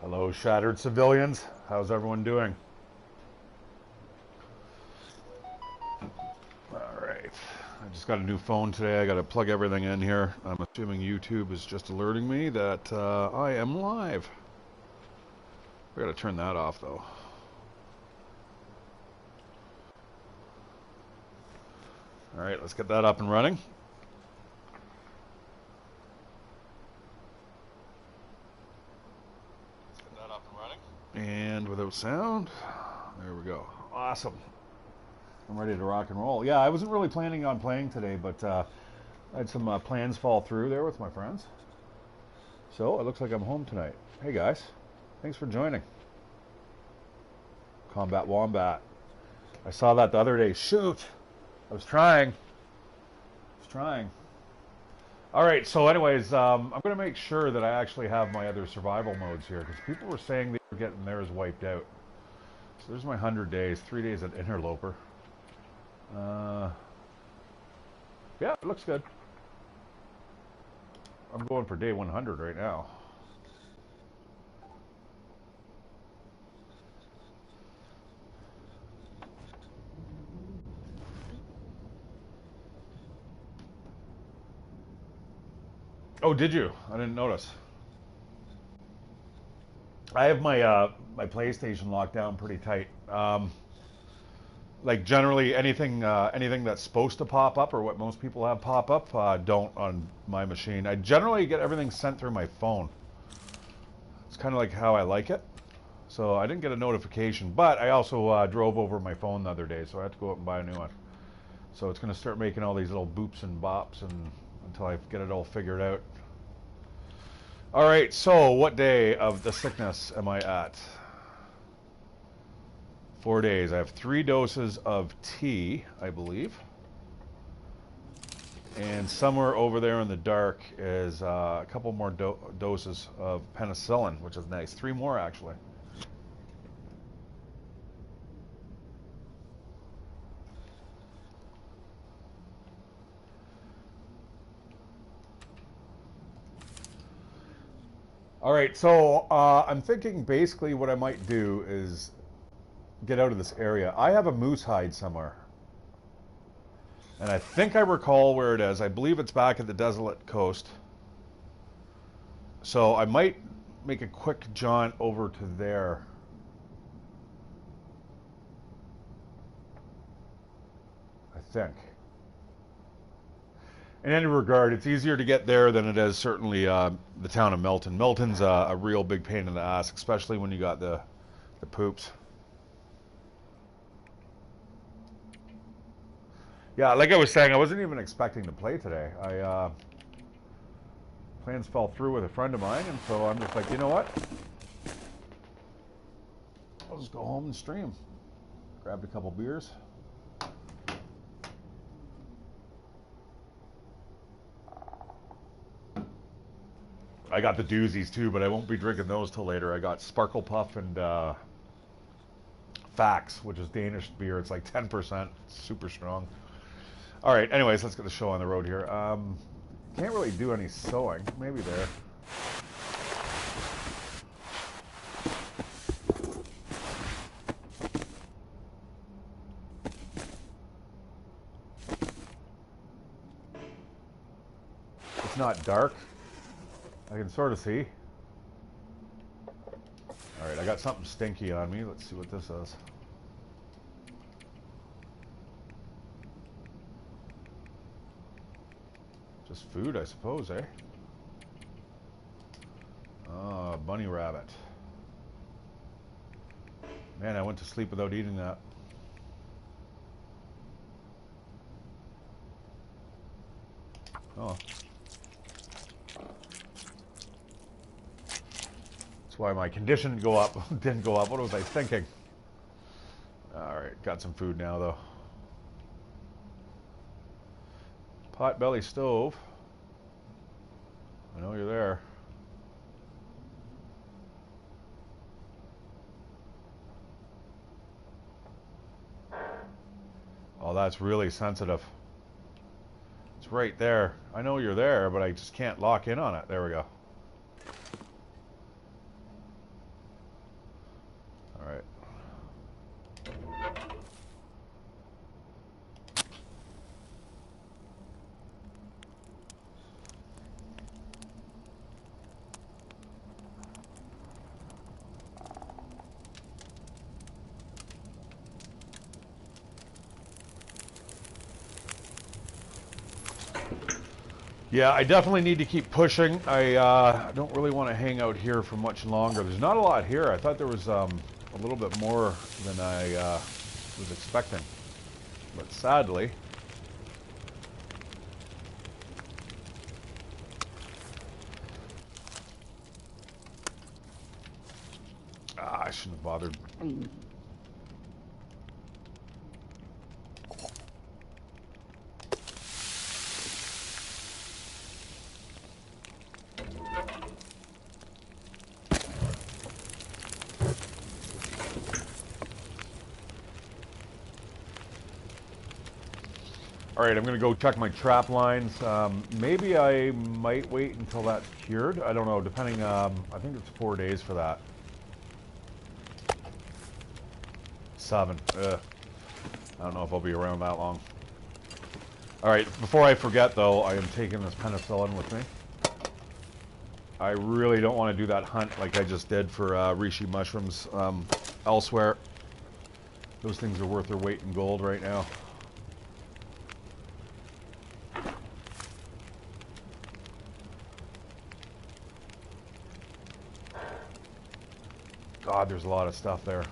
Hello, shattered civilians. How's everyone doing? All right. I just got a new phone today. I got to plug everything in here. I'm assuming YouTube is just alerting me that I am live. I got to turn that off, though. All right, let's get that up and running. And without sound, there we go. Awesome. I'm ready to rock and roll. Yeah, I wasn't really planning on playing today, but I had some plans fall through there with my friends. So it looks like I'm home tonight. Hey guys, thanks for joining. Combat Wombat. I saw that the other day. Shoot! I was trying. All right, so anyways, I'm going to make sure that I actually have my other survival modes here, because people were saying they were getting theirs wiped out. So there's my 100 days, 3 days at Interloper. Yeah, it looks good. I'm going for day 100 right now. Oh, did you? I didn't notice. I have my my PlayStation locked down pretty tight. Like generally anything that's supposed to pop up or what most people have pop up don't on my machine. I generally get everything sent through my phone. It's kind of like how I like it. So I didn't get a notification, but I also drove over my phone the other day, so I had to go out and buy a new one. So it's going to start making all these little boops and bops until I get it all figured out. All right, so what day of the sickness am I at? 4 days. I have 3 doses of tea, I believe. And somewhere over there in the dark is a couple more doses of penicillin, which is nice. 3 more, actually. All right, so I'm thinking basically what I might do is get out of this area. I have a moose hide somewhere. And I think I recall where it is. I believe it's back at the Desolate Coast. So I might make a quick jaunt over to there. I think. In any regard, it's easier to get there than it is certainly the town of Milton. Milton's a real big pain in the ass, especially when you got the poops. Yeah, like I was saying, I wasn't even expecting to play today. Plans fell through with a friend of mine, and so I'm just like, you know what? I'll just go home and stream. Grabbed a couple beers. I got the doozies too, but I won't be drinking those till later. I got Sparkle Puff and Fax, which is Danish beer. It's like 10%, super strong. All right, anyways, let's get the show on the road here. Can't really do any sewing. Maybe there. It's not dark. I can sort of see. All right, I got something stinky on me. Let's see what this is. Just food, I suppose, eh? Oh, bunny rabbit. Man, I went to sleep without eating that. Oh. That's why my condition didn't go up. Didn't go up. What was I thinking? All right, got some food now, though. Potbelly stove. I know you're there. Oh, that's really sensitive. It's right there. I know you're there, but I just can't lock in on it. There we go. Yeah, I definitely need to keep pushing. I don't really want to hang out here for much longer. There's not a lot here. I thought there was a little bit more than I was expecting. But sadly... I shouldn't have bothered. Alright, I'm going to go check my trap lines. Maybe I might wait until that's cured. I don't know, depending, I think it's 4 days for that. 7. Ugh. I don't know if I'll be around that long. Alright, before I forget though, I am taking this penicillin with me. I really don't want to do that hunt like I just did for reishi mushrooms elsewhere. Those things are worth their weight in gold right now. God, there's a lot of stuff there.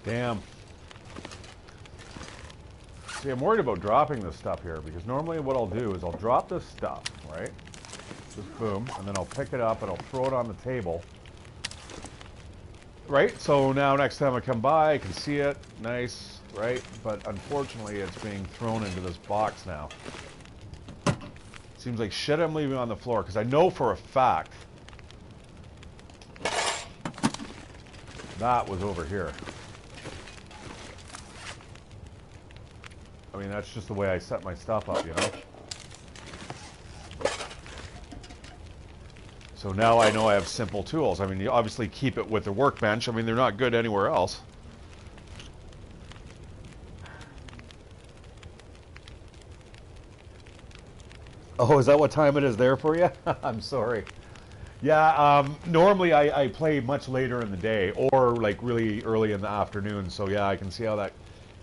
Damn. See, I'm worried about dropping this stuff here because normally what I'll do is I'll drop this stuff, right? Just boom, and then I'll pick it up and I'll throw it on the table. Right? So now next time I come by, I can see it. Nice, right? But unfortunately, it's being thrown into this box now. Seems like shit I'm leaving on the floor because I know for a fact that was over here. I mean, that's just the way I set my stuff up, you know? So now I know I have simple tools. I mean, you obviously keep it with the workbench. I mean, they're not good anywhere else. Oh, is that what time it is there for you? I'm sorry. Yeah, normally I play much later in the day or like really early in the afternoon. So yeah, I can see how that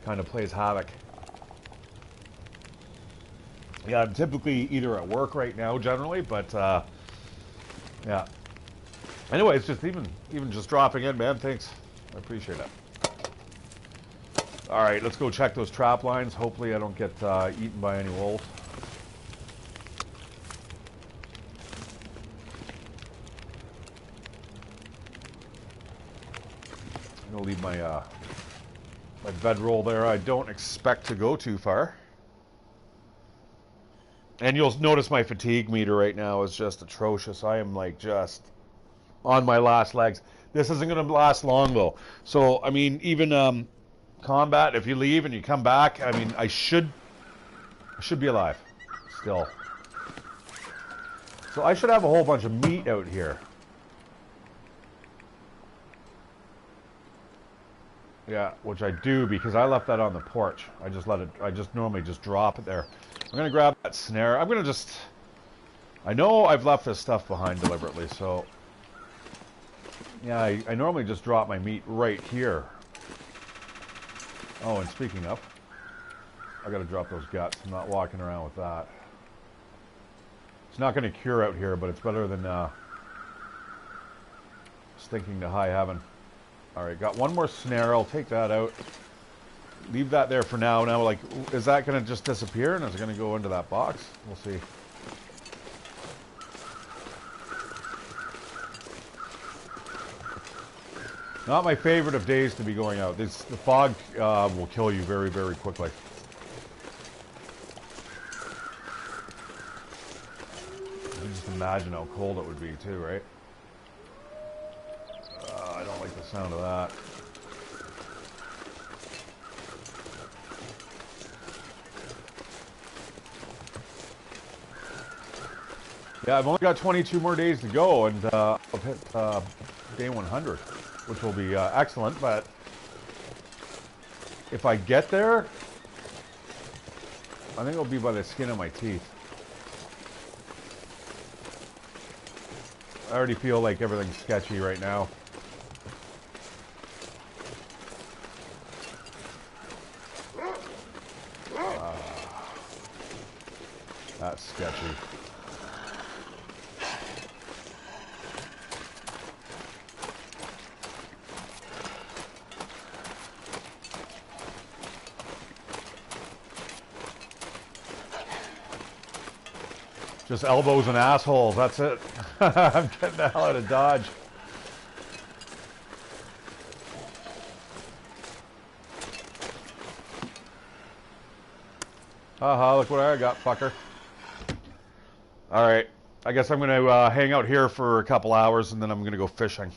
kind of plays havoc. Yeah, I'm typically either at work right now, generally, but yeah. Anyway, it's just even just dropping in, man. Thanks, I appreciate it. All right, let's go check those trap lines. Hopefully, I don't get eaten by any wolves. I'm gonna leave my my bedroll there. I don't expect to go too far. And you'll notice my fatigue meter right now is just atrocious. I am like just on my last legs. This isn't going to last long though. So, I mean, even combat, if you leave and you come back, I mean, I should be alive still. So I should have a whole bunch of meat out here. Yeah, which I do because I left that on the porch. I just normally just drop it there. I'm going to grab that snare. I'm going to just... I know I've left this stuff behind deliberately, so... Yeah, I normally just drop my meat right here. Oh, and speaking of, I got to drop those guts. I'm not walking around with that. It's not going to cure out here, but it's better than stinking to high heaven. Alright, got one more snare. I'll take that out. Leave that there for now. Now, like, is that going to just disappear and is it going to go into that box? We'll see. Not my favorite of days to be going out. The fog will kill you very, very quickly. You can just imagine how cold it would be too, right? I don't like the sound of that. Yeah, I've only got 22 more days to go, and I'll hit day 100, which will be excellent. But if I get there, I think it'll be by the skin of my teeth. I already feel like everything's sketchy right now. That's sketchy. Just elbows and assholes, that's it. I'm getting the hell out of Dodge. Haha, look what I got, fucker. Alright, I guess I'm going to hang out here for a couple hours and then I'm going to go fishing.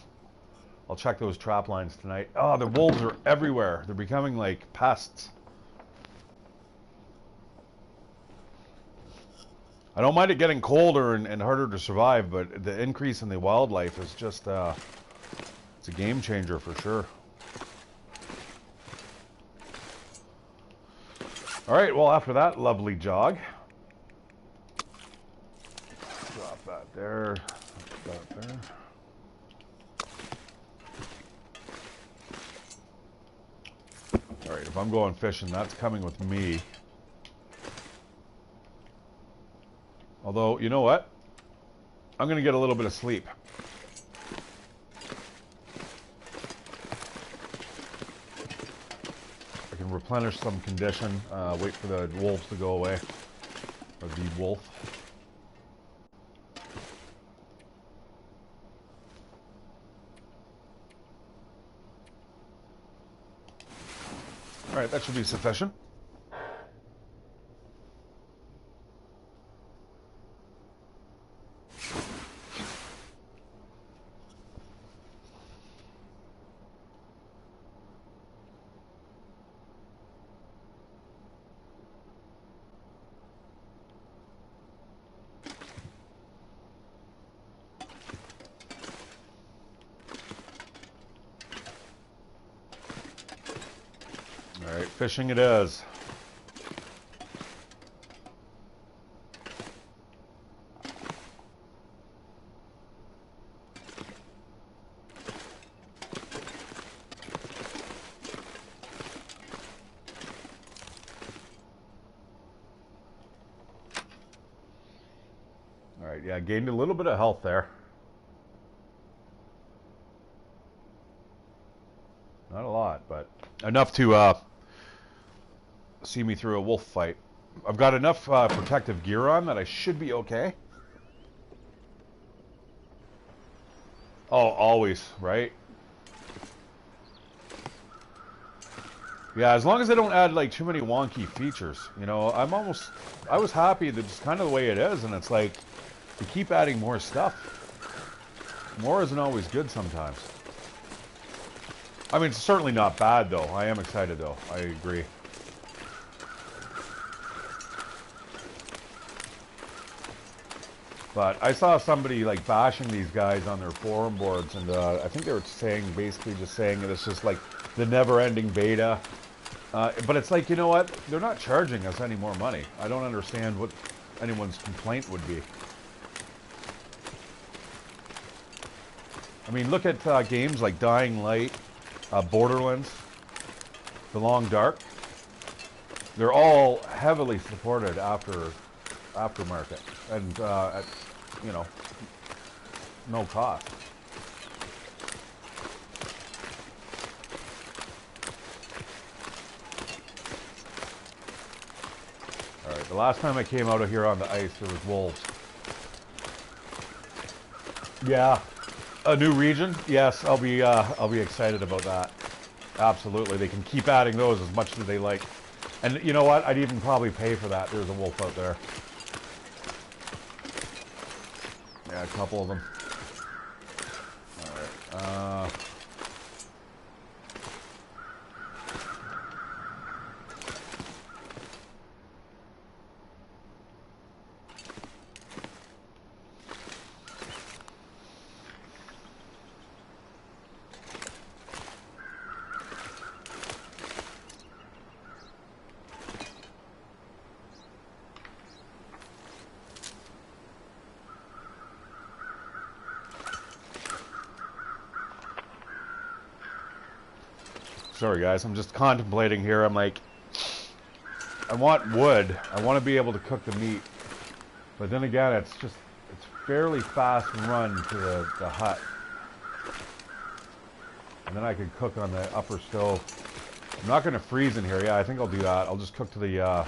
I'll check those trap lines tonight. Oh, the wolves are everywhere. They're becoming like pests. I don't mind it getting colder and harder to survive, but the increase in the wildlife is just, it's a game changer for sure. All right, well, after that lovely jog, drop that there, that there. All right, if I'm going fishing, that's coming with me. Although, you know what? I'm going to get a little bit of sleep. I can replenish some condition, wait for the wolves to go away. Or the wolf. Alright, that should be sufficient. Alright, fishing it is. Alright, yeah, gained a little bit of health there. Not a lot, but enough to see me through a wolf fight. I've got enough protective gear on that I should be okay. Oh, always, right? Yeah, as long as they don't add like too many wonky features. You know, I was happy that it's kind of the way it is, and it's like, you keep adding more stuff. More isn't always good sometimes. I mean, it's certainly not bad though. I am excited though, I agree. But I saw somebody like bashing these guys on their forum boards, and I think they were saying, basically just saying that it's just like the never-ending beta. But it's like, you know what? They're not charging us any more money. I don't understand what anyone's complaint would be. I mean, look at games like Dying Light, Borderlands, The Long Dark. They're all heavily supported aftermarket, and at, you know, no cost. All right, the last time I came out of here on the ice, there was wolves. Yeah, a new region. Yes, I'll be excited about that. Absolutely, they can keep adding those as much as they like. And you know what? I'd even probably pay for that. There's a wolf out there. Yeah, a couple of them. All right. Sorry guys, I'm just contemplating here. I'm like, I want wood. I want to be able to cook the meat. But then again, it's fairly fast run to the hut. And then I can cook on the upper stove. I'm not going to freeze in here. Yeah, I think I'll do that. I'll just cook to the,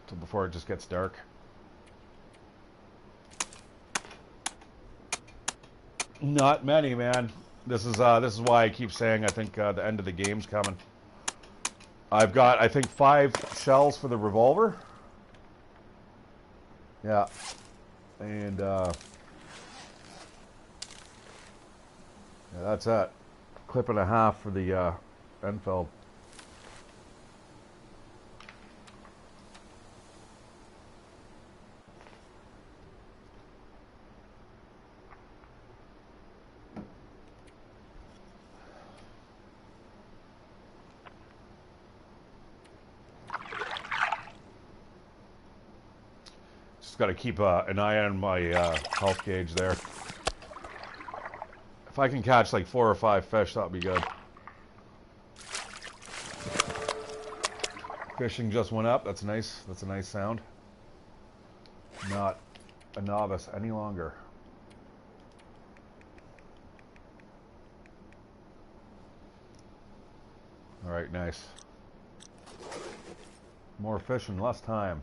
till before it just gets dark. Not many, man. This is why I keep saying I think the end of the game's coming. I've got, I think, 5 shells for the revolver. Yeah. And, yeah, that's it. Clip and a half for the Enfield. Just got to keep an eye on my health gauge there. If I can catch like 4 or 5 fish, that'll be good. Fishing just went up. That's nice. That's a nice sound. Not a novice any longer. All right, nice. More fish in less time.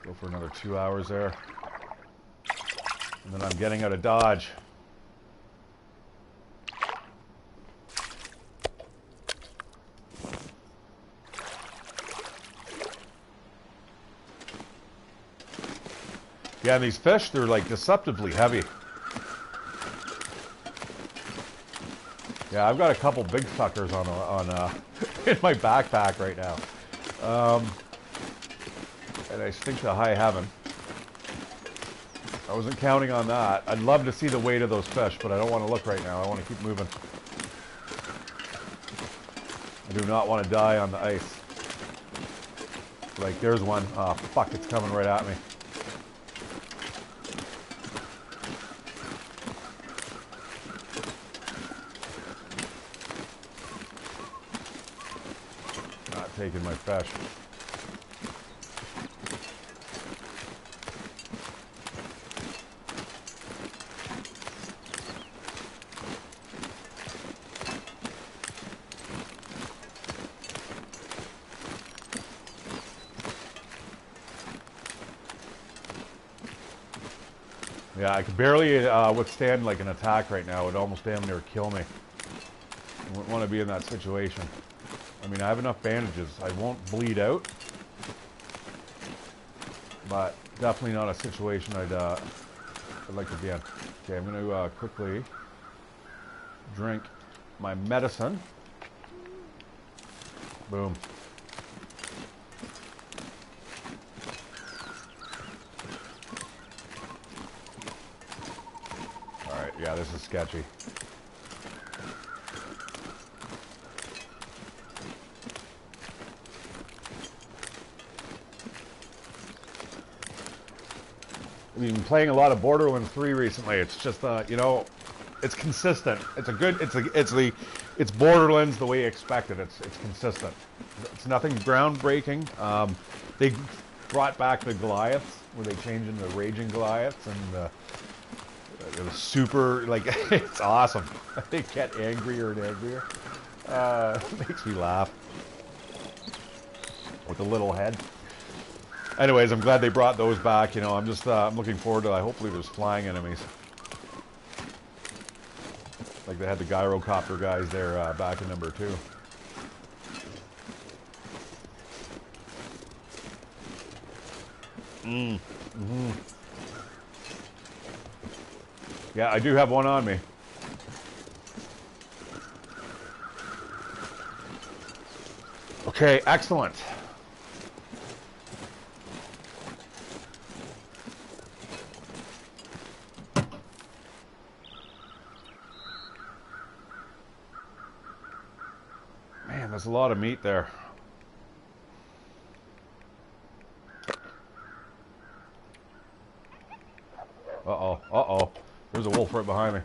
Go for another 2 hours there. And then I'm getting out of Dodge. Yeah, and these fish, they're like deceptively heavy. Yeah, I've got a couple big suckers on in my backpack right now. And I stink to high heaven. I wasn't counting on that. I'd love to see the weight of those fish, but I don't want to look right now. I want to keep moving. I do not want to die on the ice. Like, there's one. Oh, fuck, it's coming right at me. Not taking my fish. Yeah, I could barely withstand like an attack right now. It would almost damn near kill me. I wouldn't want to be in that situation. I mean, I have enough bandages. I won't bleed out. But definitely not a situation I'd like to be in. Okay, I'm going to quickly drink my medicine. Boom. Yeah, this is sketchy. I've been playing a lot of Borderlands 3 recently. It's just, you know, it's consistent. It's a good. It's Borderlands the way you expect it. It's consistent. It's nothing groundbreaking. They brought back the Goliaths, where they changed into Raging Goliaths, and it was super, like, it's awesome. They get angrier and angrier. It makes me laugh. With the little head. Anyways, I'm glad they brought those back. You know, I'm just, I'm looking forward to, hopefully there's flying enemies. Like they had the gyrocopter guys there back in number 2. Mm-hmm. Yeah, I do have one on me. Okay, excellent. Man, there's a lot of meat there. Uh-oh, uh-oh. There's a wolf right behind me.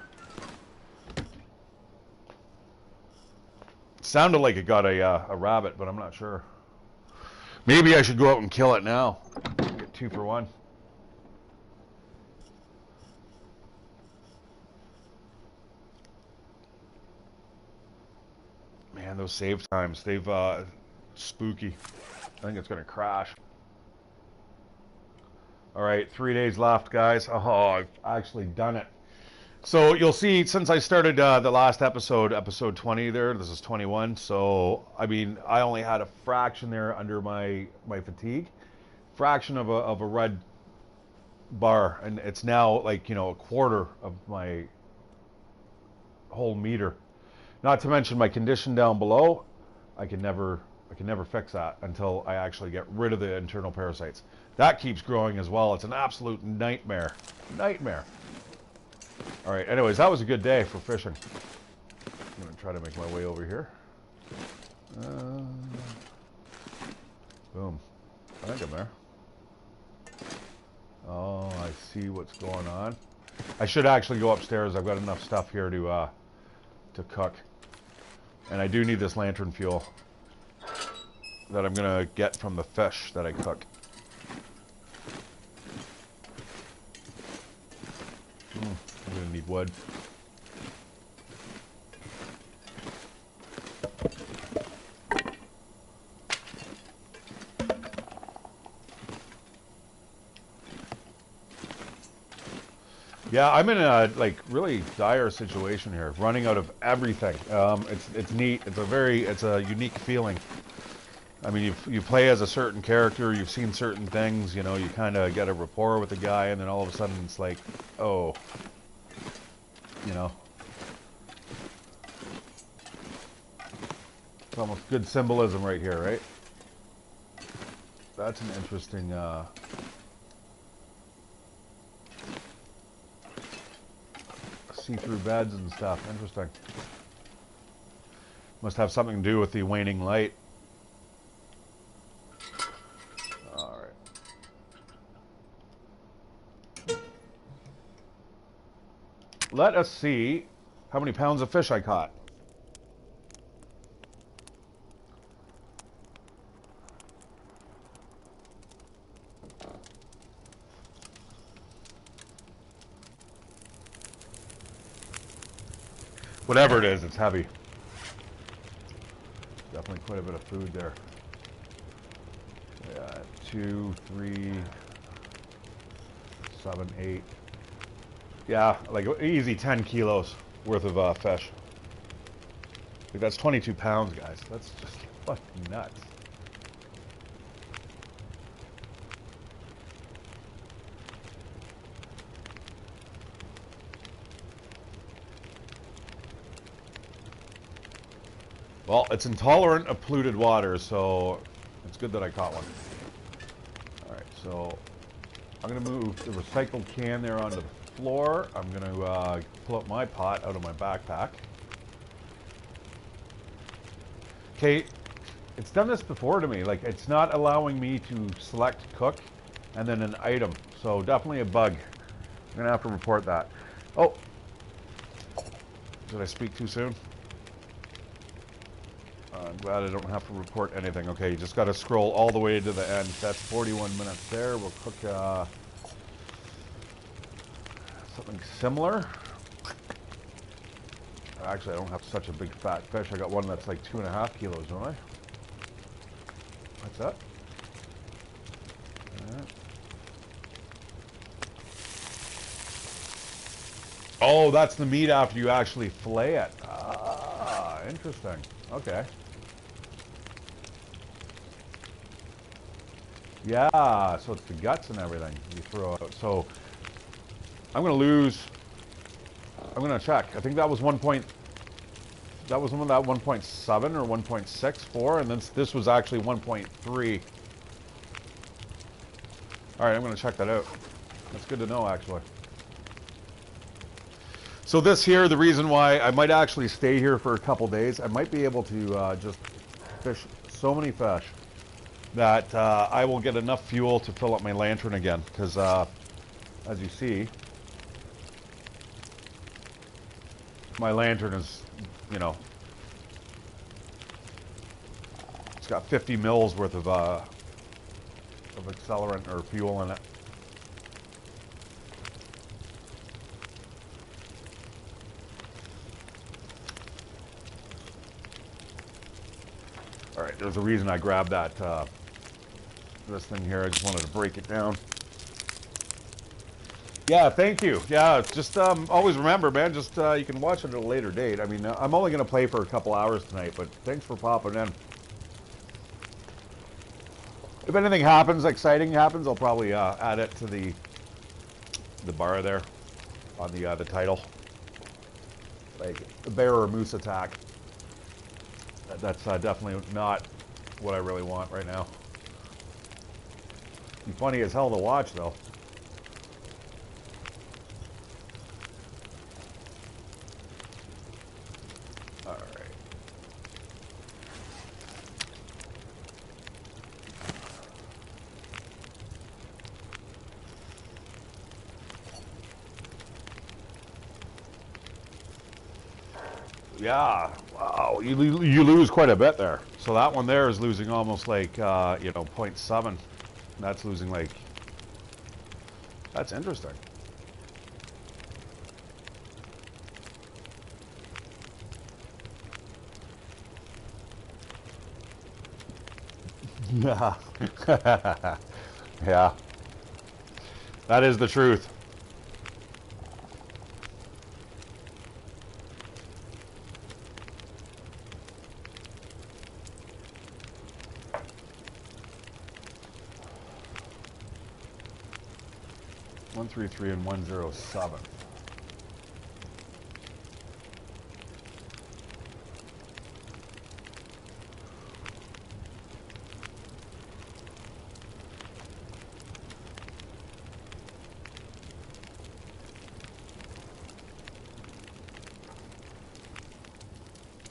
Sounded like it got a rabbit, but I'm not sure. Maybe I should go out and kill it now. Get 2 for 1. Man, those save times, they've spooky. I think it's gonna crash. All right, 3 days left, guys. Oh, I've actually done it. So you'll see, since I started the last episode, episode 20 there, this is 21, so, I mean, I only had a fraction there under my fatigue. Fraction of a red bar, and it's now, like, you know, a quarter of my whole meter. Not to mention my condition down below, I can never fix that until I actually get rid of the internal parasites. That keeps growing as well. It's an absolute nightmare. Nightmare. All right, anyways, that was a good day for fishing. I'm going to try to make my way over here. Boom. I think I'm there. Oh, I see what's going on. I should actually go upstairs. I've got enough stuff here to cook. And I do need this lantern fuel that I'm going to get from the fish that I cook. I'm going to need wood. Yeah, I'm in a like really dire situation here, running out of everything. It's neat. It's a unique feeling. I mean, you play as a certain character, you've seen certain things, you know, you kind of get a rapport with the guy, and then all of a sudden it's like, oh, you know. It's almost good symbolism right here, right? That's an interesting, see-through beds and stuff. Interesting. Must have something to do with the waning light. All right. Let us see how many pounds of fish I caught. Whatever it is, it's heavy. Definitely quite a bit of food there. Yeah, 2, 3, 7, 8. Yeah, like easy 10 kilos worth of fish. Like that's 22 pounds, guys. That's just fucking nuts. Well, it's intolerant of polluted water, so it's good that I caught one. All right, so I'm going to move the recycled can there onto the floor. I'm going to pull up my pot out of my backpack. Okay, it's done this before to me. Like, it's not allowing me to select cook and then an item. So definitely a bug. I'm going to have to report that. Oh, did I speak too soon? I'm glad I don't have to report anything. Okay, you just got to scroll all the way to the end. That's 41 minutes there. We'll cook something similar. Actually, I don't have such a big fat fish. I got one that's like 2.5 kilos, don't I? What's that? Oh, that's the meat after you actually fillet it. Ah, interesting. Okay. Yeah, so it's the guts and everything you throw out. So I'm going to lose. I'm going to check. I think that was that was one of that 1.7 or 1.64, and then this was actually 1.3. All right, I'm going to check that out. That's good to know, actually. So this here, the reason why I might actually stay here for a couple days, I might be able to just fish so many fish that I will get enough fuel to fill up my lantern again. Because as you see, my lantern is, you know, got 50 mils worth of accelerant or fuel in it. All right, there's a reason I grabbed that this thing here. I just wanted to break it down. Yeah, thank you. Yeah, just always remember, man, just you can watch it at a later date. I mean, I'm only going to play for a couple hours tonight, but thanks for popping in. If anything happens, exciting happens, I'll probably add it to the bar there on the title. Like a bear or moose attack. That's definitely not what I really want right now. Be funny as hell to watch, though. All right. Yeah. Wow. You lose quite a bit there. So that one there is losing almost like you know, 0.7. That's losing like. That's interesting. Yeah. Yeah. That is the truth. .133 and 107.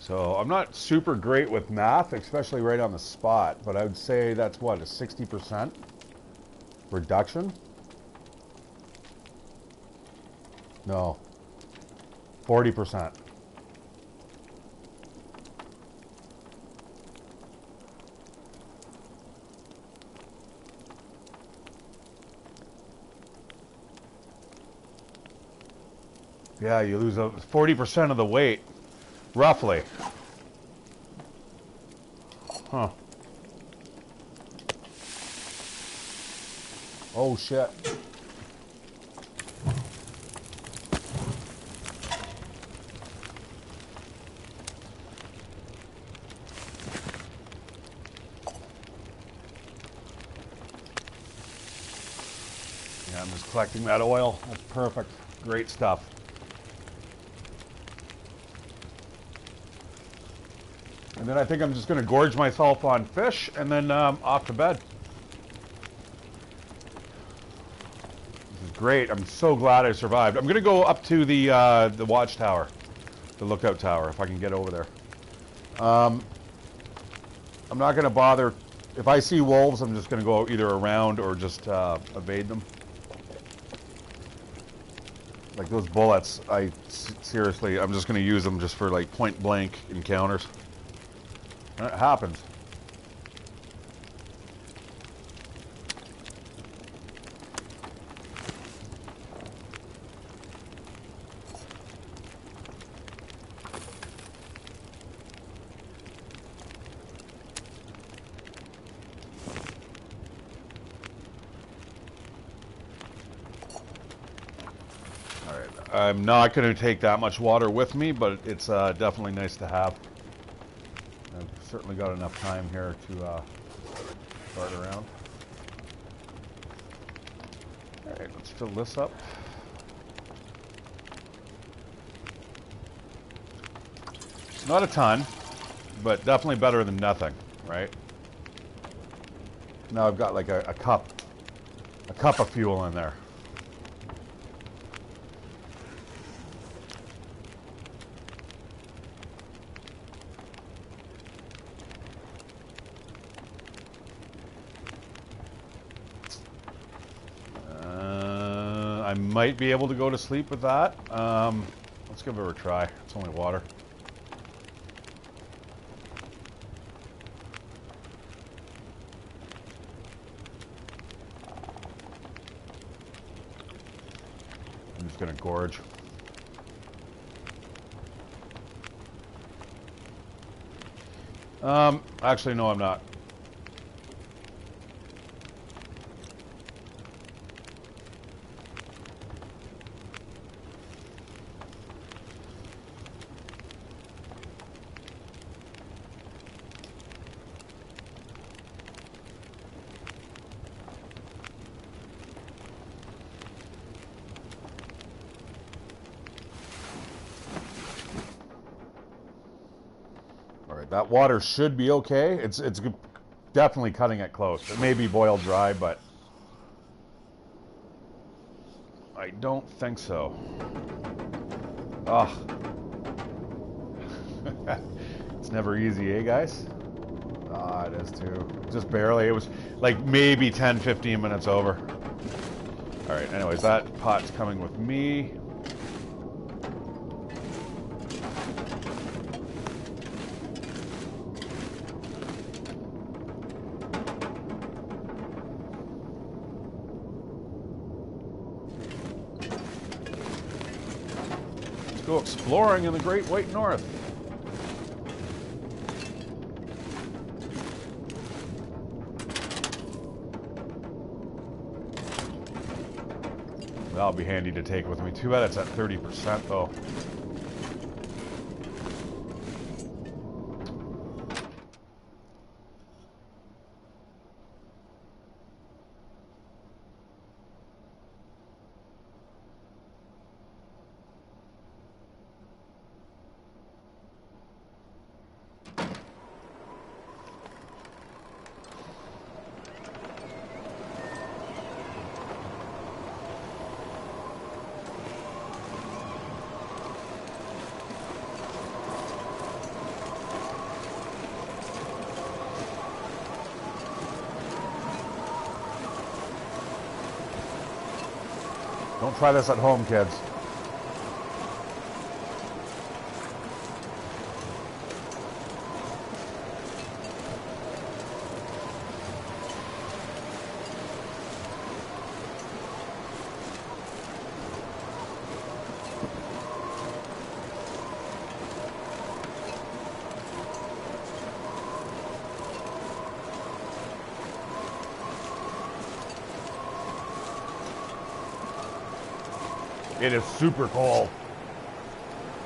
So I'm not super great with math, especially right on the spot, but I would say that's what, a 60% reduction? No, 40%. Yeah, you lose 40% of the weight, roughly. Huh. Oh shit. Yeah, I'm just collecting that oil. That's perfect. Great stuff. And then I think I'm just going to gorge myself on fish and then off to bed. This is great. I'm so glad I survived. I'm going to go up to the watchtower, the lookout tower, if I can get over there. I'm not going to bother. If I see wolves, I'm just going to go either around or just evade them. Like those bullets, seriously, I'm just going to use them just for like point blank encounters. And it happens. All right, I'm not going to take that much water with me, but it's definitely nice to have. I've certainly got enough time here to start around. All right, let's fill this up. Not a ton, but definitely better than nothing, right? Now I've got like a cup of fuel in there. I might be able to go to sleep with that. Let's give it a try. It's only water. gonna gorge. Actually, no, I'm not. That water should be okay. It's definitely cutting it close. It may be boiled dry, but I don't think so. Ugh. It's never easy, eh, guys? Ah, it is too. Just barely. It was like maybe 10, 15 minutes over. All right, anyways, that pot's coming with me. Go exploring in the Great White North. That'll be handy to take with me. Too bad it's at 30% though. Don't try this at home, kids. It is super cold.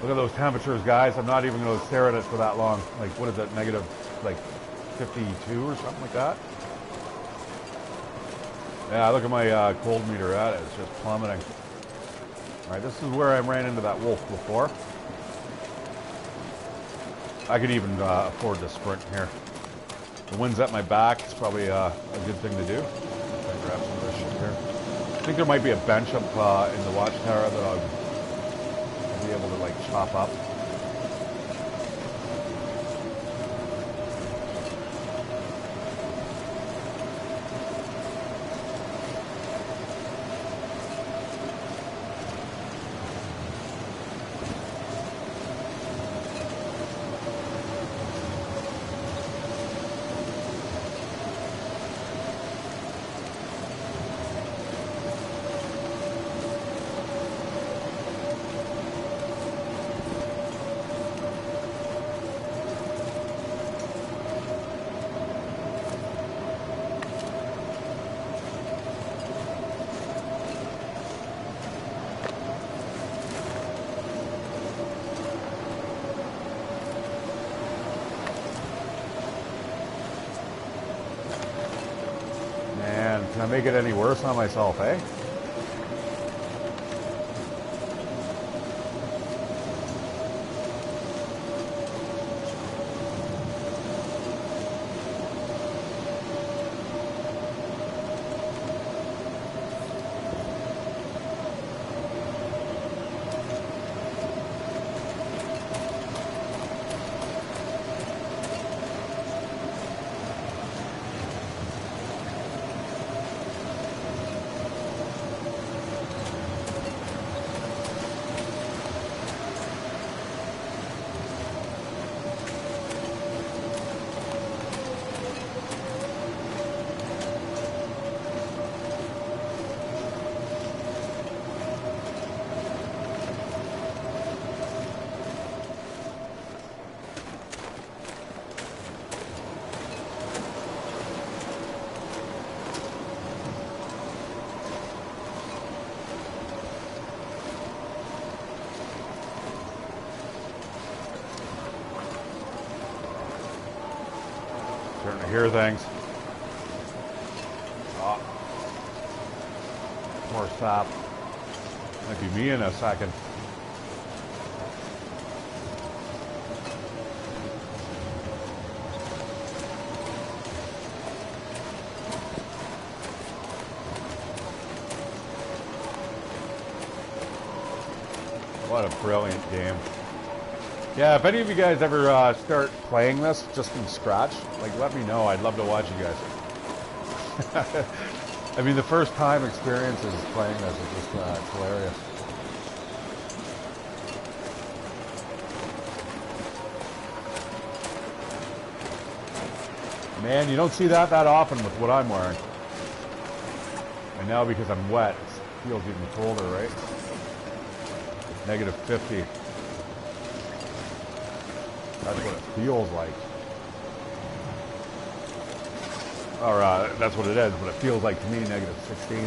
Look at those temperatures, guys. I'm not even going to stare at it for that long. Like, what is it, negative, like, 52 or something like that? Yeah, look at my cold meter. That is just plummeting. All right, this is where I ran into that wolf before. I could even afford to sprint here. The wind's at my back. It's probably a good thing to do. I'll grab some of this shit here. I think there might be a bench up in the watchtower that I'll be able to, like, chop up. Can I make it any worse on myself, eh? Starting to hear things. Oh. More sap. Might be me in a second. What a brilliant game. Yeah, if any of you guys ever start playing this just from scratch, like, let me know. I'd love to watch you guys. I mean, the first time experiences playing this is just it's hilarious. Man, you don't see that often with what I'm wearing. And now because I'm wet, it feels even colder, right? Negative 50. That's what it feels like. Or that's what it is, but it feels like to me negative 16.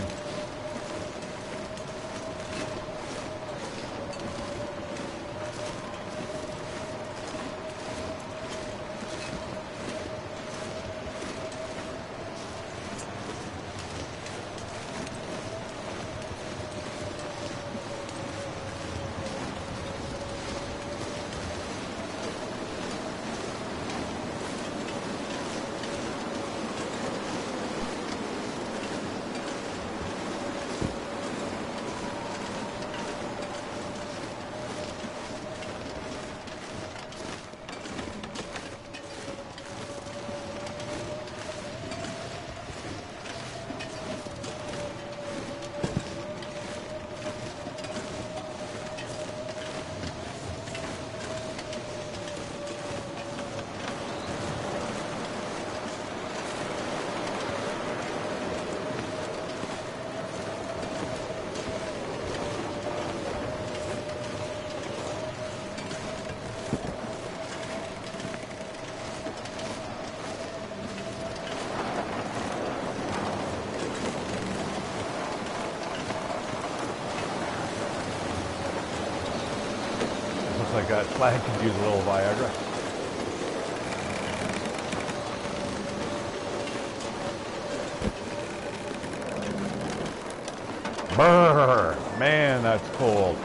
Like that flag could use a little Viagra. Brrr, man, that's cold.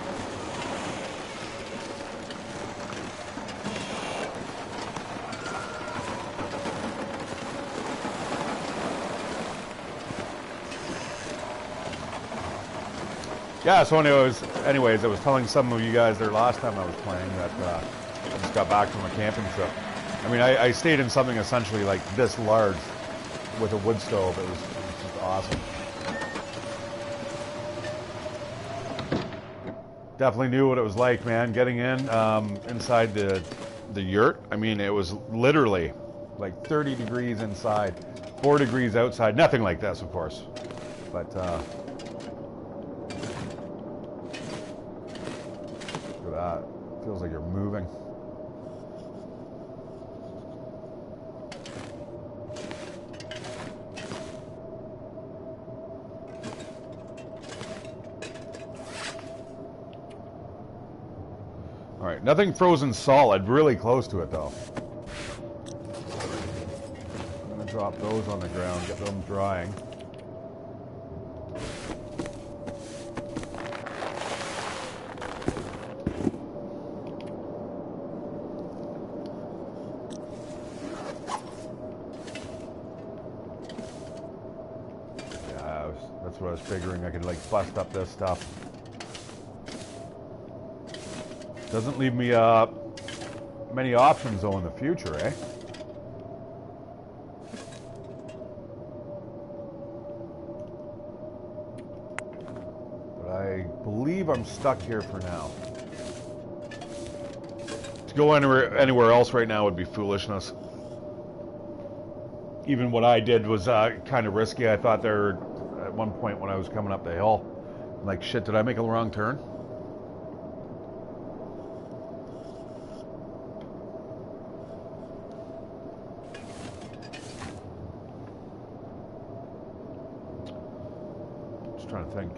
Yeah, so anyways, I was telling some of you guys there last time I was playing that I just got back from a camping trip. I mean, I stayed in something essentially like this large with a wood stove. It was just awesome. Definitely knew what it was like, man, getting in inside the yurt. I mean, it was literally like 30 degrees inside, 4 degrees outside. Nothing like this, of course. But feels like you're moving. All right, nothing frozen solid, really close to it though. I'm gonna drop those on the ground, get them drying. That's what I was figuring. I could like bust up this stuff. Doesn't leave me many options though in the future, eh? But I believe I'm stuck here for now. To go anywhere else right now would be foolishness. Even what I did was kind of risky. I thought there at one point when I was coming up the hill, I'm like, shit, did I make a wrong turn? Just trying to think,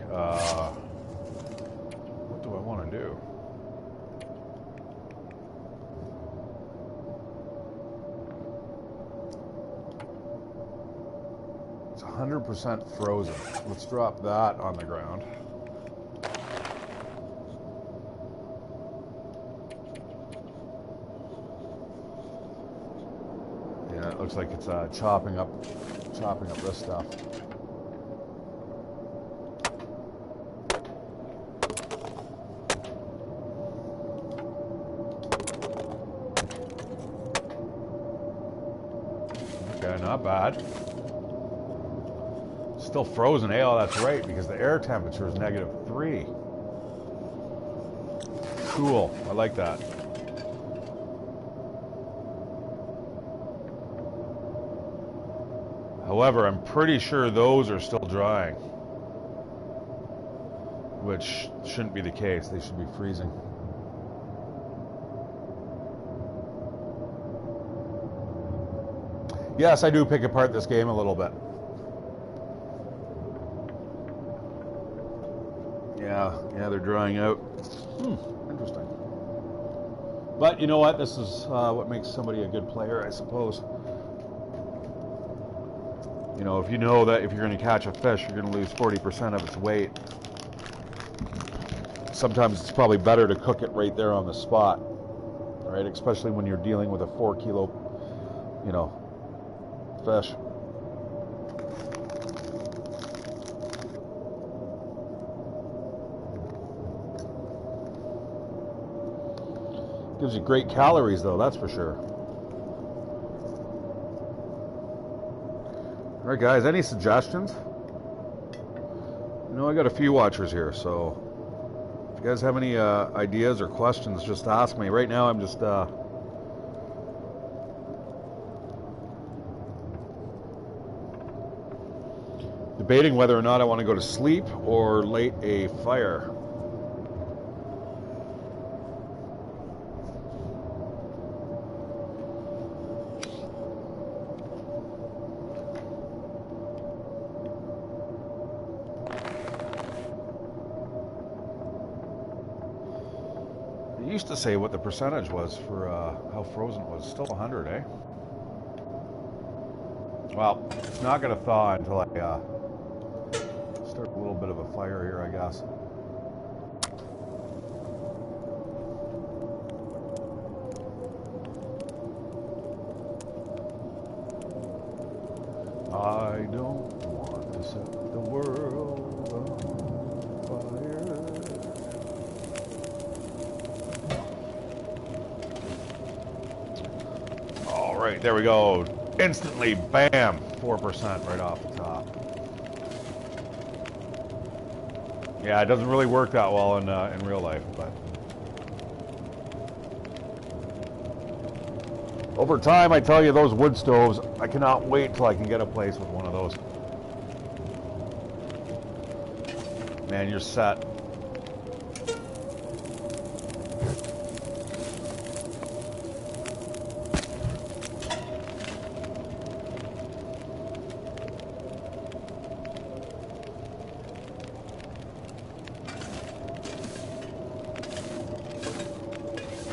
what do I want to do? It's 100% frozen. Let's drop that on the ground. Yeah, it looks like it's chopping up this stuff. Okay, not bad. Still frozen. Hey, oh, that's right, because the air temperature is -3. Cool. I like that. However, I'm pretty sure those are still drying, which shouldn't be the case. They should be freezing. Yes, I do pick apart this game a little bit. Yeah, they're drying out. Interesting. But you know what? This is what makes somebody a good player, I suppose. You know, if you know that if you're going to catch a fish, you're going to lose 40% of its weight. Sometimes it's probably better to cook it right there on the spot, right? Especially when you're dealing with a 4 kilo, you know, fish. Gives you great calories, though, that's for sure. All right, guys, any suggestions? You know, I got a few watchers here, so if you guys have any ideas or questions, just ask me. Right now, I'm just debating whether or not I want to go to sleep or light a fire. They used to say what the percentage was for how frozen it was. Still 100, eh? Well, it's not going to thaw until I start a little bit of a fire here, I guess. I don't want to set the world on fire. All right, there we go. Instantly, bam, 4% right off the top. Yeah, it doesn't really work that well in real life, but over time, I tell you, those wood stoves, I cannot wait till I can get a place with one of those. Man, you're set.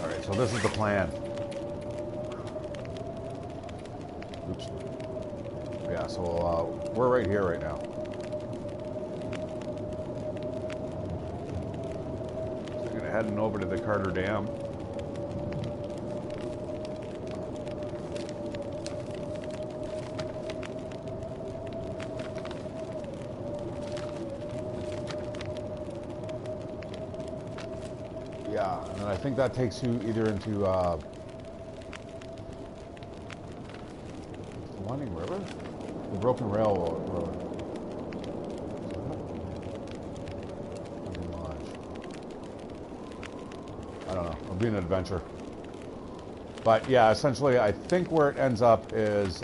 All right, so this is the plan. Oops. Yeah, so we're right here right now. So I'm gonna heading over to the Carter Dam. Yeah, and I think that takes you either into the Winding River? The Broken Railroad. I don't know. It'll be an adventure. But yeah, essentially, I think where it ends up is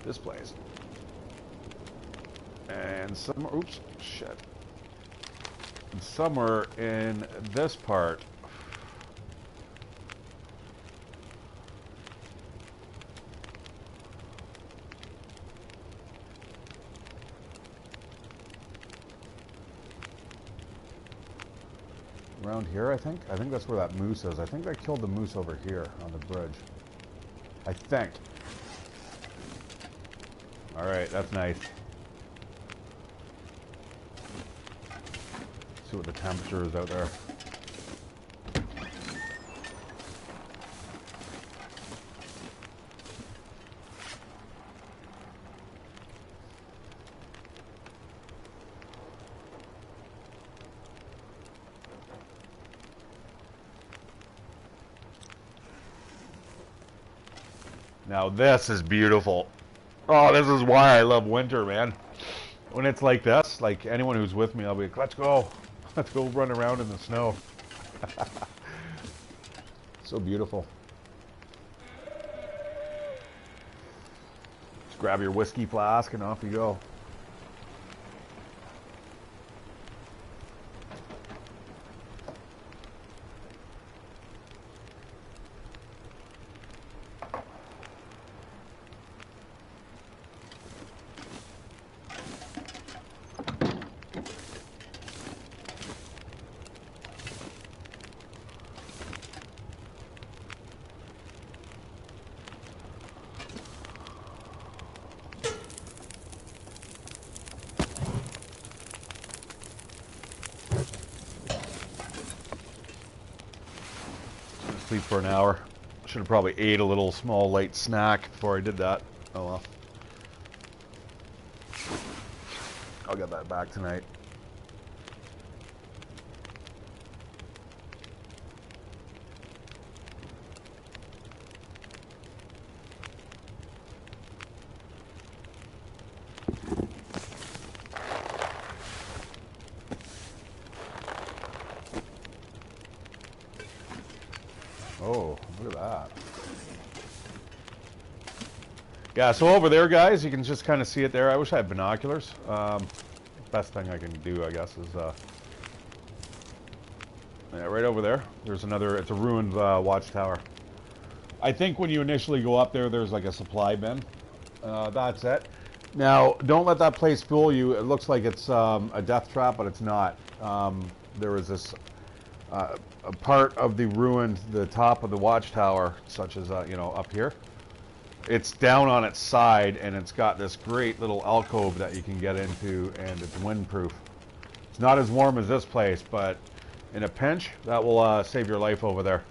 this place. And somewhere, oops, shit. And somewhere in this part, Around here, I think. I think that's where that moose is. I think I killed the moose over here on the bridge. I think. Alright, that's nice. See what the temperature is out there. Now this is beautiful. Oh, this is why I love winter, man. When it's like this, like anyone who's with me, I'll be like, let's go. Let's go run around in the snow. So beautiful. Just grab your whiskey flask and off you go. Sleep for an hour. Should have probably ate a little small light snack before I did that. Oh well. I'll get that back tonight. Oh, look at that. Yeah, so over there, guys, you can just kind of see it there. I wish I had binoculars. Best thing I can do, I guess, is yeah, right over there. There's another, it's a ruined watchtower. I think when you initially go up there, there's like a supply bin. That's it. Now, don't let that place fool you. It looks like it's a death trap, but it's not. There was this a part of the ruined, the top of the watchtower, such as you know, up here. It's down on its side, and it's got this great little alcove that you can get into, and it's windproof. It's not as warm as this place, but in a pinch, that will save your life over there.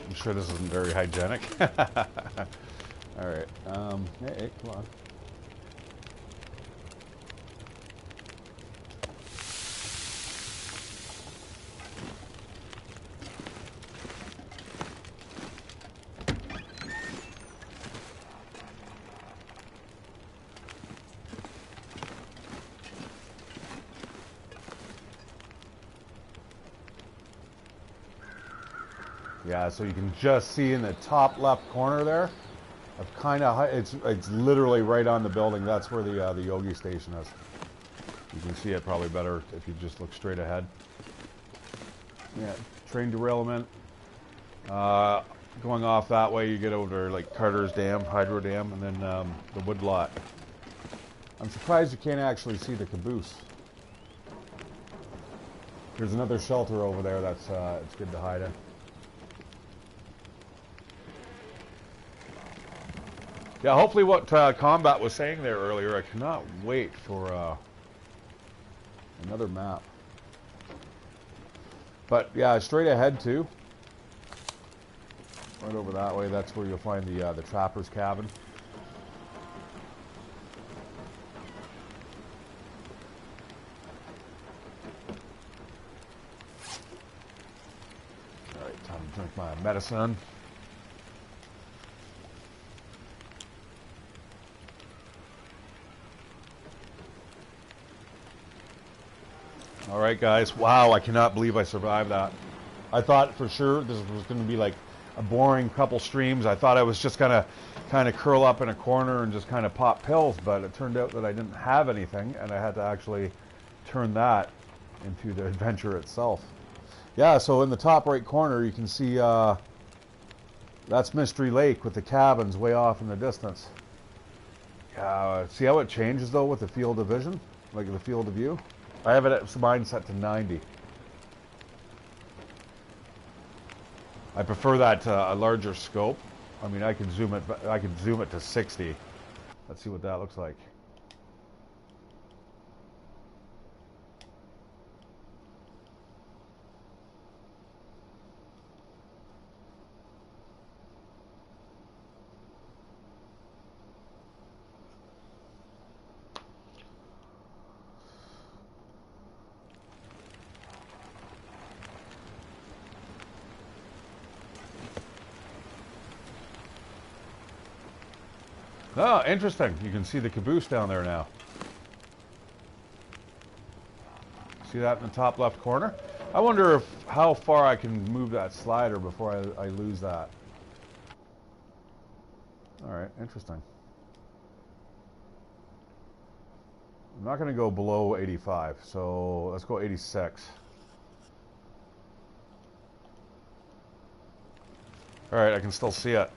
I'm sure this isn't very hygienic. All right. Hey, come on. Yeah, so you can just see in the top left corner there, I've kind of, it's literally right on the building. That's where the Yogi station is. You can see it probably better if you just look straight ahead. Yeah, train derailment. Going off that way, you get over like Carter's Dam, Hydro Dam, and then the woodlot. I'm surprised you can't actually see the caboose. There's another shelter over there that's it's good to hide in. Yeah, hopefully what Combat was saying there earlier, I cannot wait for another map. But yeah, straight ahead too. Right over that way, that's where you'll find the trapper's cabin. Alright, time to drink my medicine. Alright guys, wow, I cannot believe I survived that. I thought for sure this was going to be like a boring couple streams. I thought I was just gonna kind of curl up in a corner and just kind of pop pills, but it turned out that I didn't have anything and I had to actually turn that into the adventure itself. Yeah, so in the top right corner you can see that's Mystery Lake with the cabins way off in the distance. See how it changes though with the field of vision, like the field of view? I have it at mine set to 90. I prefer that a larger scope. I mean, I can zoom it to 60. Let's see what that looks like. Oh, interesting. You can see the caboose down there now. See that in the top left corner? I wonder how far I can move that slider before I lose that. Alright, interesting. I'm not going to go below 85, so let's go 86. Alright, I can still see it.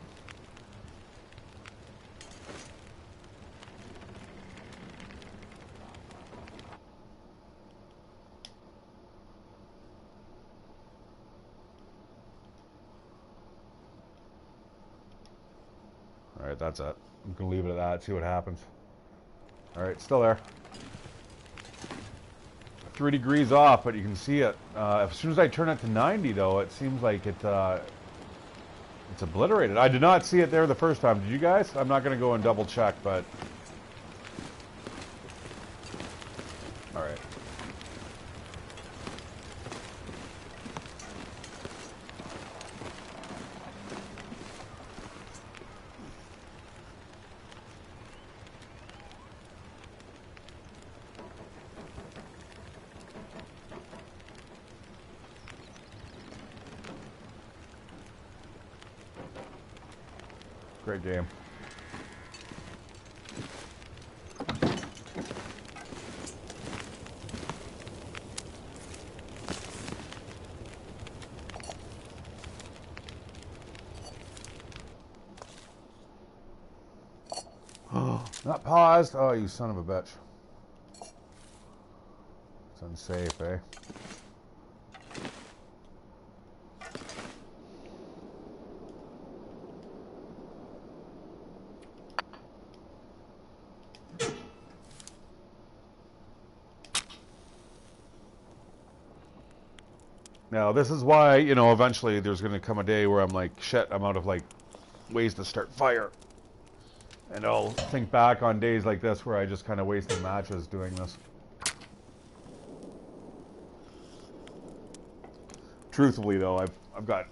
Alright, that's it. I'm going to leave it at that, see what happens. Alright, still there. 3 degrees off, but you can see it. As soon as I turn it to 90, though, it seems like it's obliterated. I did not see it there the first time. Did you guys? I'm not going to go and double check, but... Alright. Great game. Not paused. Oh, you son of a bitch. It's unsafe, eh? Now, this is why, you know, eventually there's going to come a day where I'm like, shit, I'm out of, like, ways to start fire. And I'll think back on days like this where I just kind of wasted matches doing this. Truthfully, though, I've got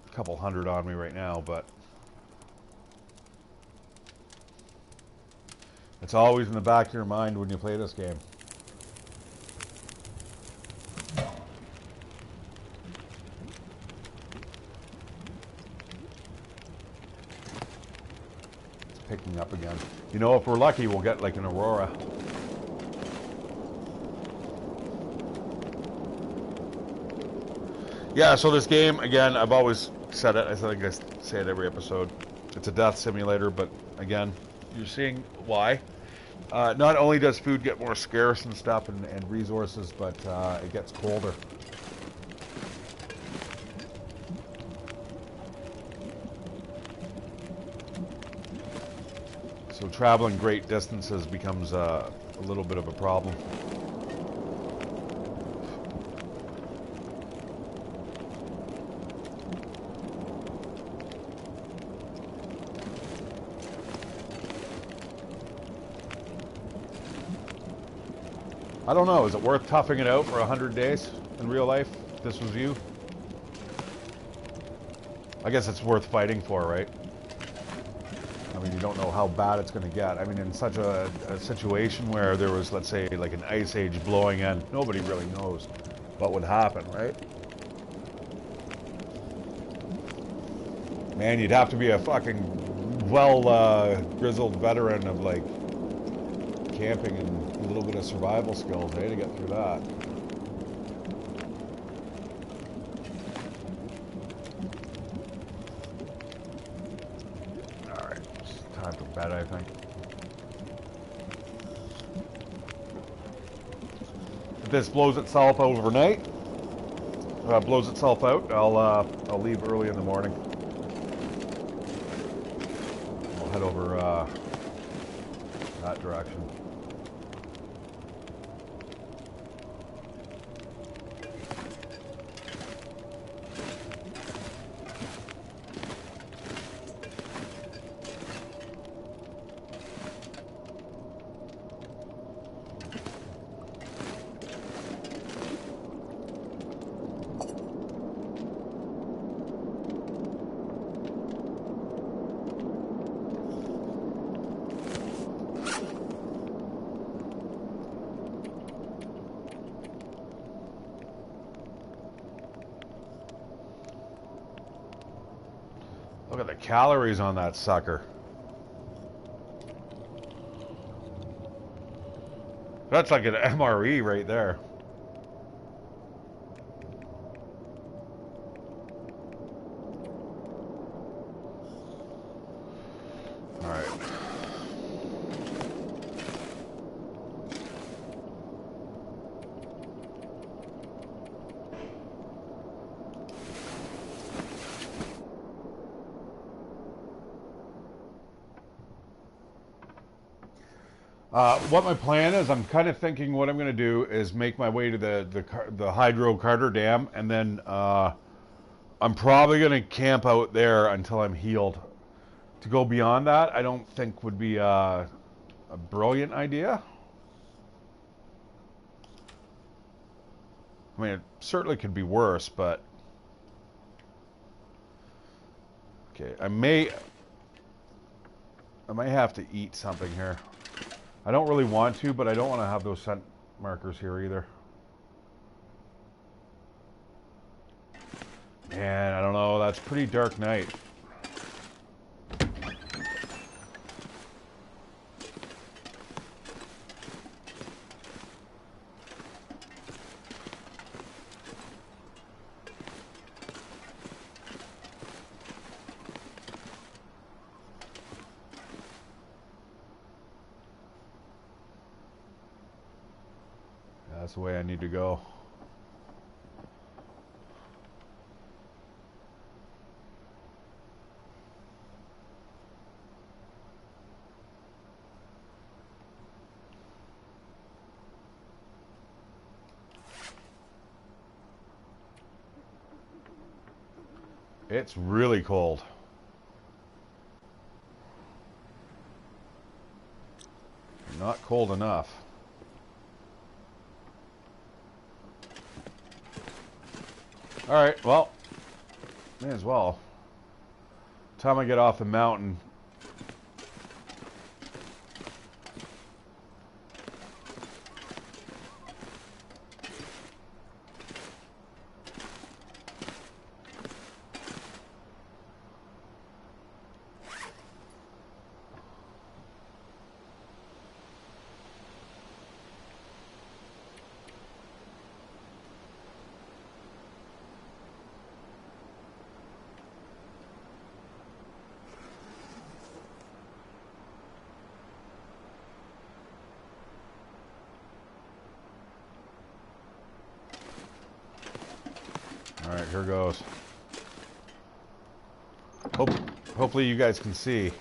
a couple hundred on me right now, but... it's always in the back of your mind when you play this game. Picking up again. You know, if we're lucky, we'll get like an Aurora. Yeah, so this game, again, I've always said it. I think I say it every episode. It's a death simulator, but again, you're seeing why. Not only does food get more scarce and stuff and resources, but it gets colder. So traveling great distances becomes a little bit of a problem. I don't know, is it worth toughing it out for 100 days in real life, if this was you? I guess it's worth fighting for, right? I mean, you don't know how bad it's going to get. I mean, in such a situation where there was, let's say, like an ice age blowing in, nobody really knows what would happen, right? Man, you'd have to be a fucking grizzled veteran of, like, camping and a little bit of survival skills, eh, to get through that. Alright, it's time for bed, I think. If this blows itself overnight, blows itself out, I'll leave early in the morning. I'll head over that direction. Look at the calories on that sucker. That's like an MRE right there. All right. What my plan is, I'm kind of thinking what I'm going to do is make my way to the Hydro Carter Dam, and then I'm probably going to camp out there until I'm healed. To go beyond that, I don't think would be a brilliant idea. I mean, it certainly could be worse, but okay, I might have to eat something here. I don't really want to, but I don't want to have those scent markers here either. Man, I don't know. That's a pretty dark night. That's the way I need to go. It's really cold. Not cold enough. All right, well, may as well. Time I get off the mountain. here goes. Hopefully you guys can see.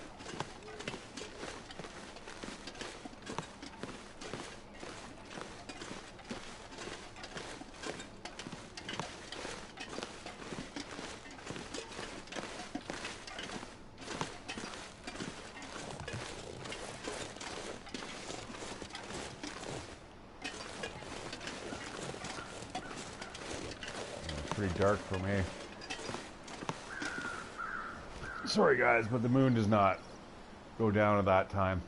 Pretty dark for me. Sorry guys, but the moon does not go down at that time.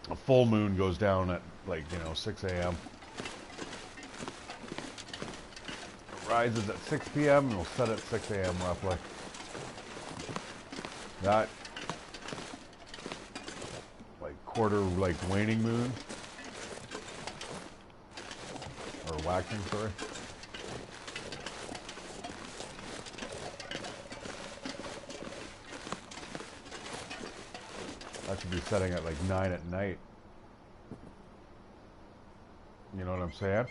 A full moon goes down at, like, you know, 6 a.m. It rises at 6 p.m. and will set at 6 a.m. roughly. That, like, quarter, like, waning moon. Or waxing, sorry. That should be setting at like 9 at night. You know what I'm saying?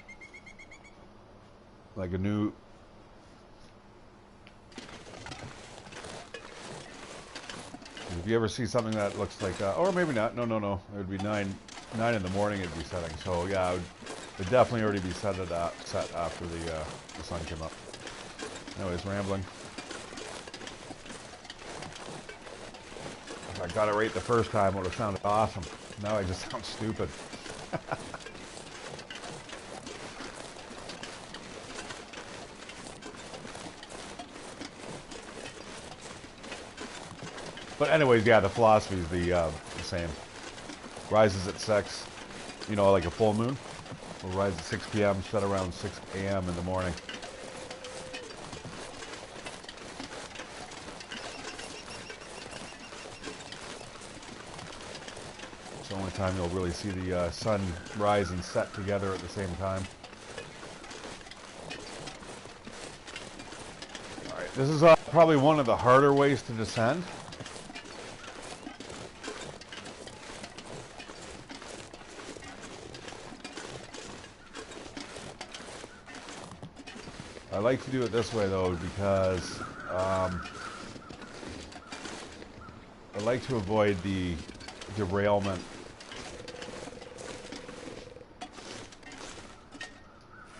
Like a new... If you ever see something that looks like... or maybe not. No. It would be 9 in the morning it'd be setting. So yeah, it'd definitely already be set after the sun came up. Anyways, rambling. If I got it right the first time, it would have sounded awesome. Now I just sound stupid. But anyways, yeah, the philosophy is the same. Rises at 6, you know, like a full moon. Will rise at 6 p.m., set around 6 a.m. in the morning. It's the only time you'll really see the sun rise and set together at the same time. Alright, this is probably one of the harder ways to descend. I like to do it this way though because I like to avoid the derailment.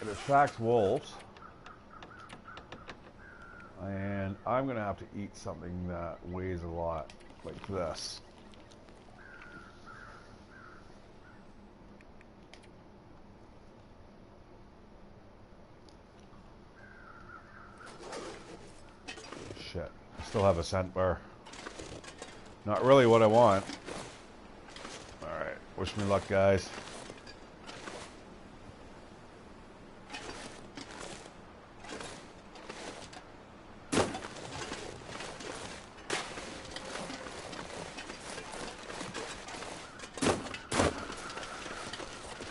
It attracts wolves, and I'm gonna have to eat something that weighs a lot, like this. Shit, I still have a scent bar. Not really what I want. Alright, wish me luck, guys.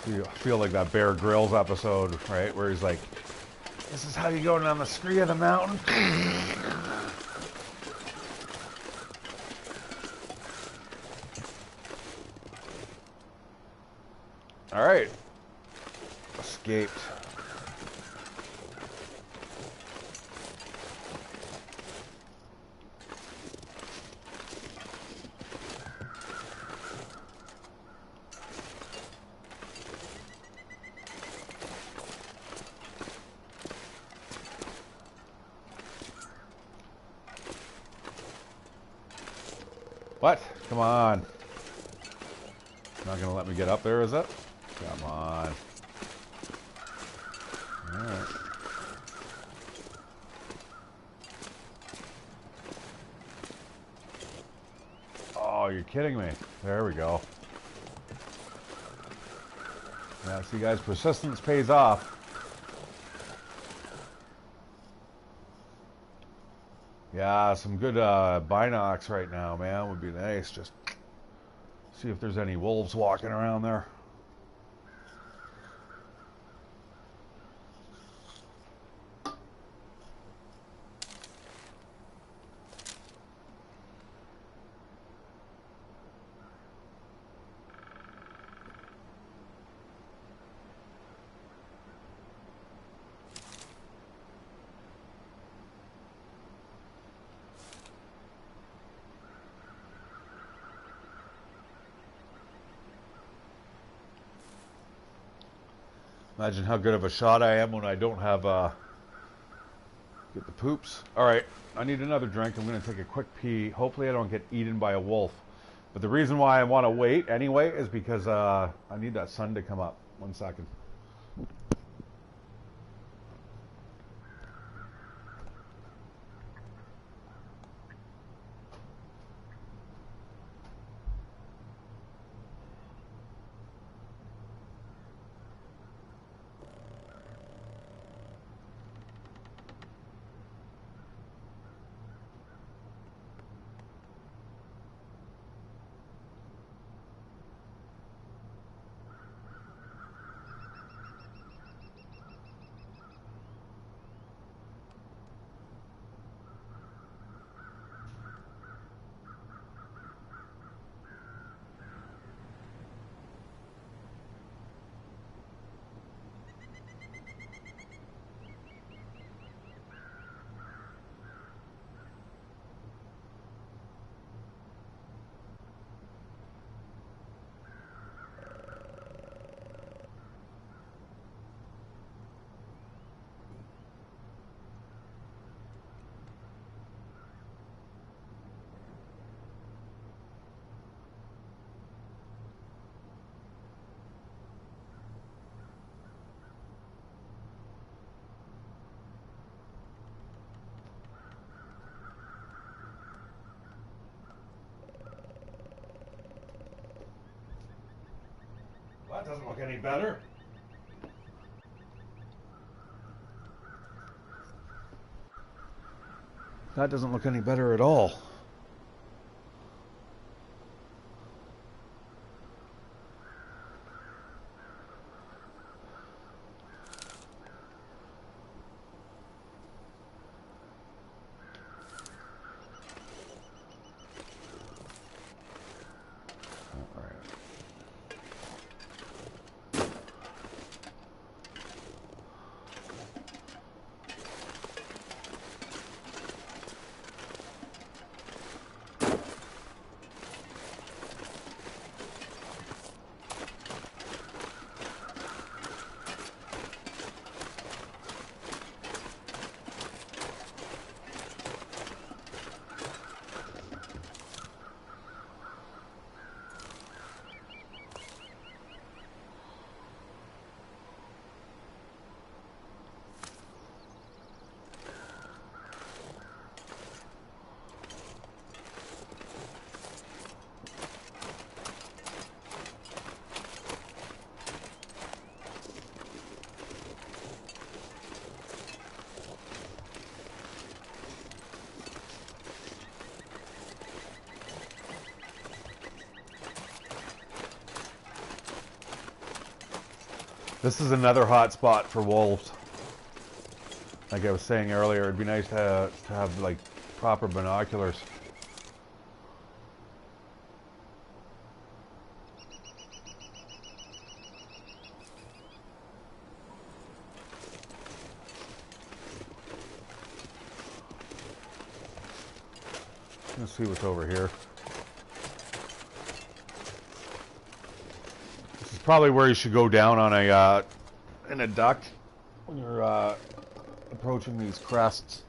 I feel like that Bear Grylls episode, right, where he's like, this is how you go down the scree of the mountain. Alright. Escaped. What? Come on. Not gonna let me get up there, is it? Come on. Alright. Oh, you're kidding me. There we go. Yeah, see guys, persistence pays off. Yeah, some good binocs right now, man, would be nice. Just see if there's any wolves walking around there. Imagine how good of a shot I am when I don't have get the poops. All right, I need another drink. I'm going to take a quick pee. Hopefully I don't get eaten by a wolf. But the reason why I want to wait anyway is because I need that sun to come up. 1 second. That doesn't look any better. That doesn't look any better at all. This is another hot spot for wolves. Like I was saying earlier, it'd be nice to have like proper binoculars. Let's see what's over here. This is probably where you should go down on a in a duck when you're approaching these crests.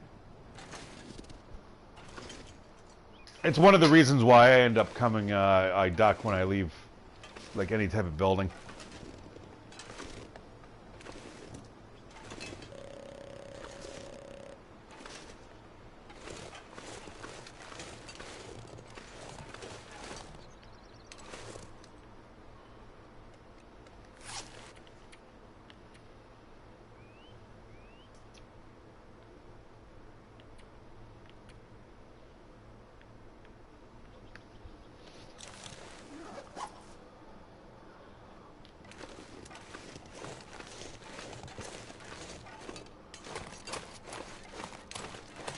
It's one of the reasons why I end up coming I duck when I leave like any type of building.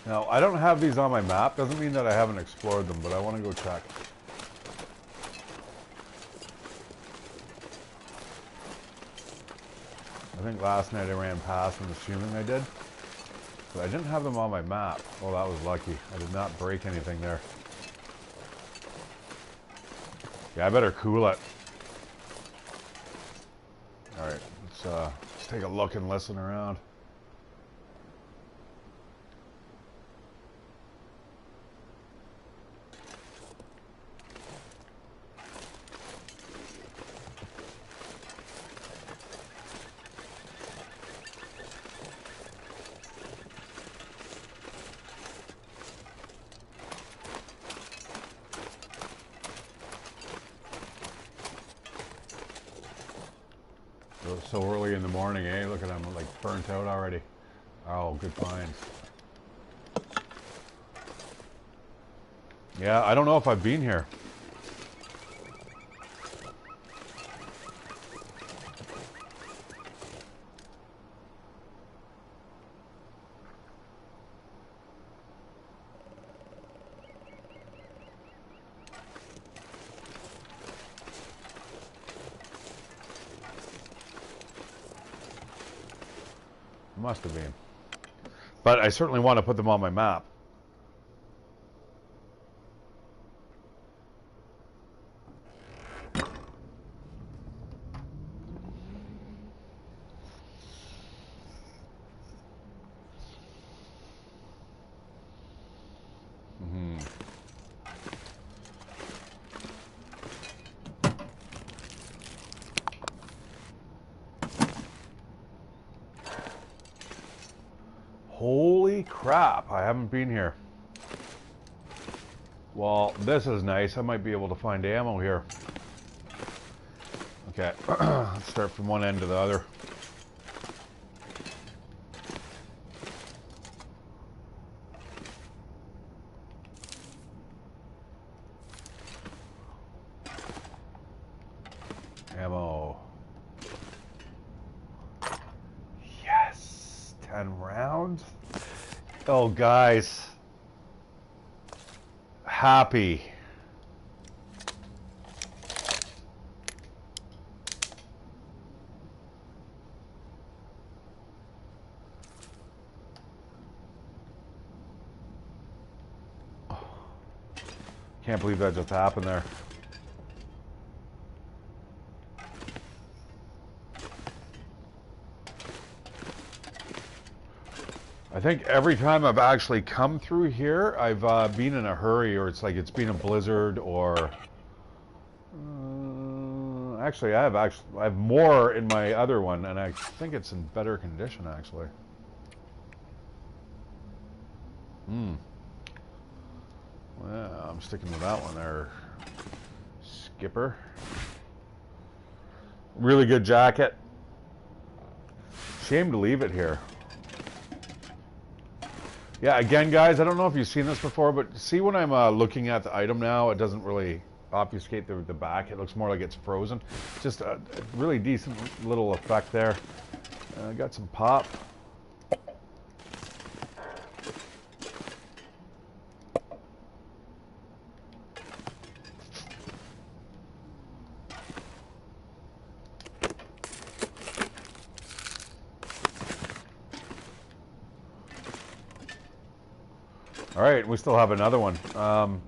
Now, I don't have these on my map. Doesn't mean that I haven't explored them, but I want to go check. I think last night I ran past, I'm assuming I did. But I didn't have them on my map. Well, that was lucky. I did not break anything there. Yeah, I better cool it. Alright, let's take a look and listen around. So early in the morning, eh? Look at them, like burnt out already. Oh, good finds. Yeah, I don't know if I've been here. Must have been. But I certainly want to put them on my map. Holy crap, I haven't been here. Well, this is nice. I might be able to find ammo here. Okay, let's start from one end to the other. Ammo. Yes! 10 rounds. Oh, guys. Happy. Can't believe that just happened there. I think every time I've actually come through here, I've been in a hurry, or it's like it's been a blizzard, or actually I have more in my other one, and I think it's in better condition actually. Well, I'm sticking with that one there, Skipper. Really good jacket. Shame to leave it here. Yeah, again, guys, I don't know if you've seen this before, but see when I'm looking at the item now, it doesn't really obfuscate the back. It looks more like it's frozen. Just a really decent little effect there. Got some pop. All right, we still have another one. All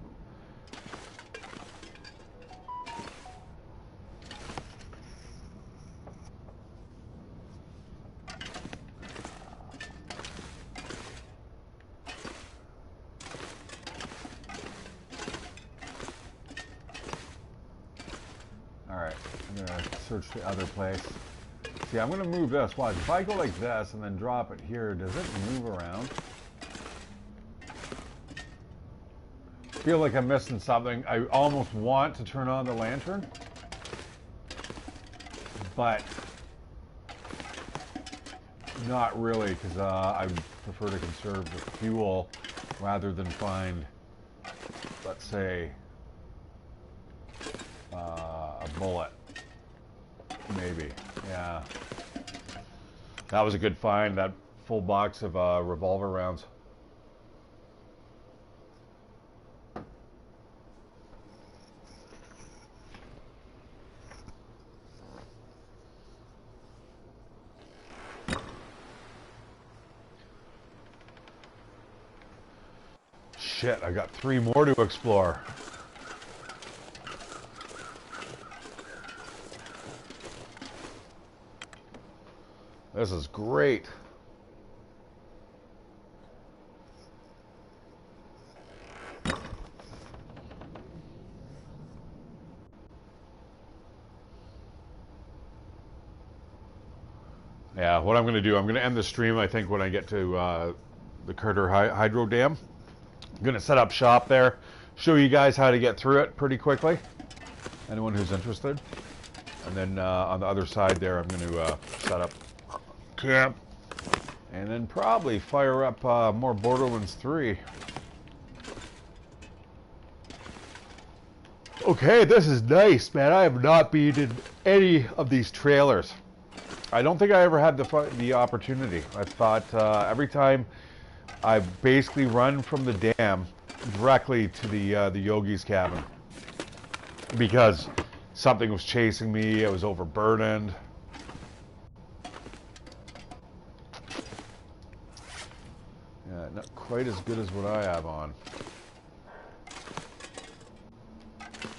right, I'm gonna search the other place. See, I'm gonna move this. Watch, if I go like this and then drop it here, does it move around? I feel like I'm missing something. I almost want to turn on the lantern, but not really, because I would prefer to conserve the fuel rather than find, let's say, a bullet. Maybe, yeah. That was a good find, that full box of revolver rounds. Shit, I got 3 more to explore. This is great. Yeah, what I'm going to do, I'm going to end the stream, I think, when I get to the Carter Hydro Dam. I'm going to set up shop there, show you guys how to get through it pretty quickly, anyone who's interested. And then on the other side there, I'm going to set up camp. And then probably fire up more Borderlands 3. Okay, this is nice, man. I have not been in any of these trailers. I don't think I ever had the opportunity. I thought every time I basically run from the dam directly to the yogi's cabin because something was chasing me. I was overburdened. Yeah, not quite as good as what I have on.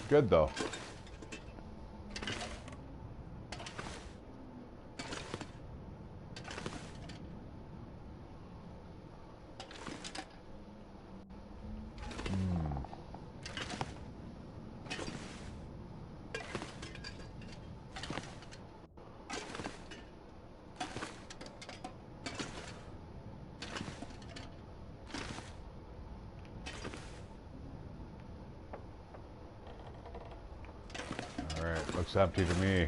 Good though. Looks empty to me.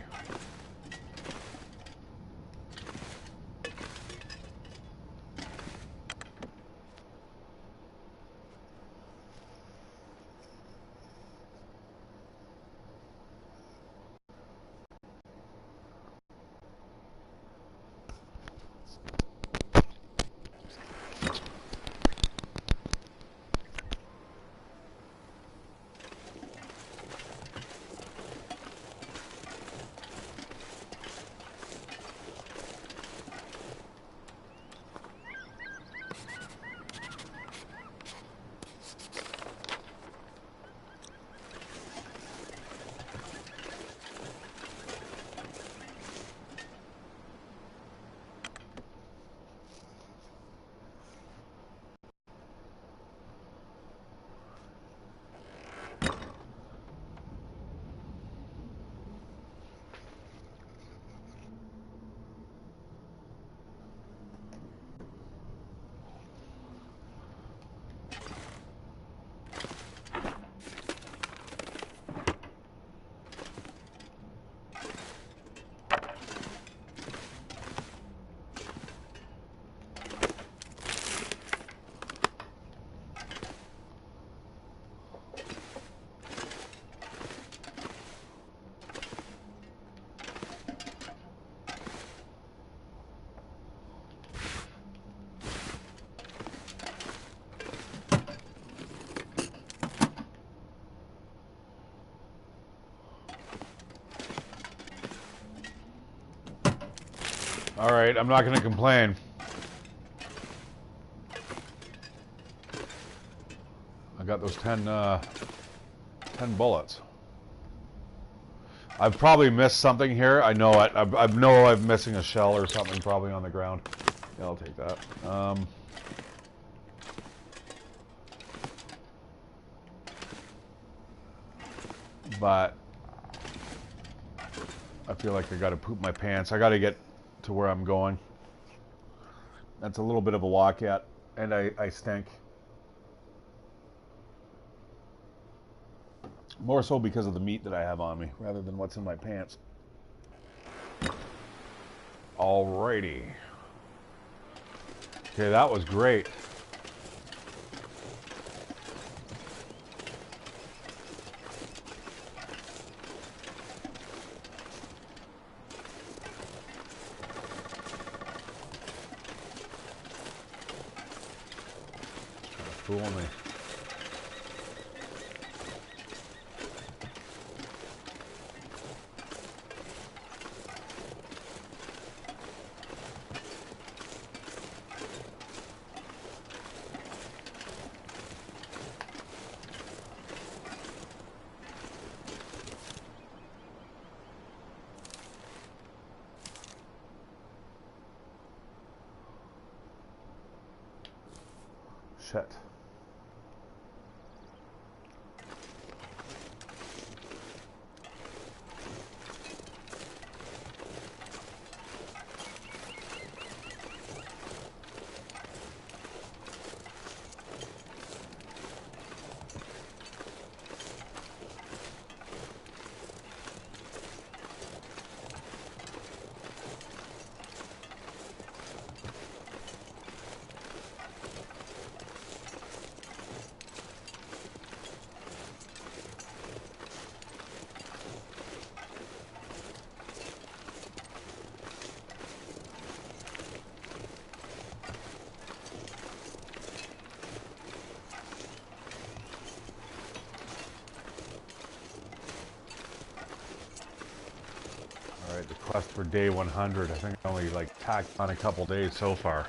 All right, I'm not going to complain. I got those 10 bullets. I've probably missed something here. I know it. I know I'm missing a shell or something probably on the ground. Yeah, I'll take that. But I feel like I got to poop my pants. I got to get to where I'm going. That's a little bit of a walk yet, and I stink. More so because of the meat that I have on me, rather than what's in my pants. Alrighty. Okay, that was great. Fool me. shit. The quest for day 100. I think I only like tacked on a couple days so far.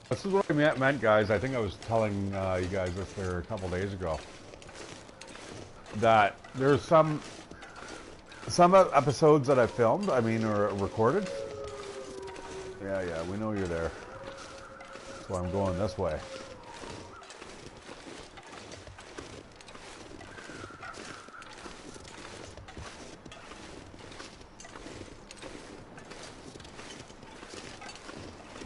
This is what I meant, guys. I think I was telling you guys this there a couple days ago. That there's some episodes that I filmed. I mean, or recorded. Yeah, we know you're there. That's why I'm going this way.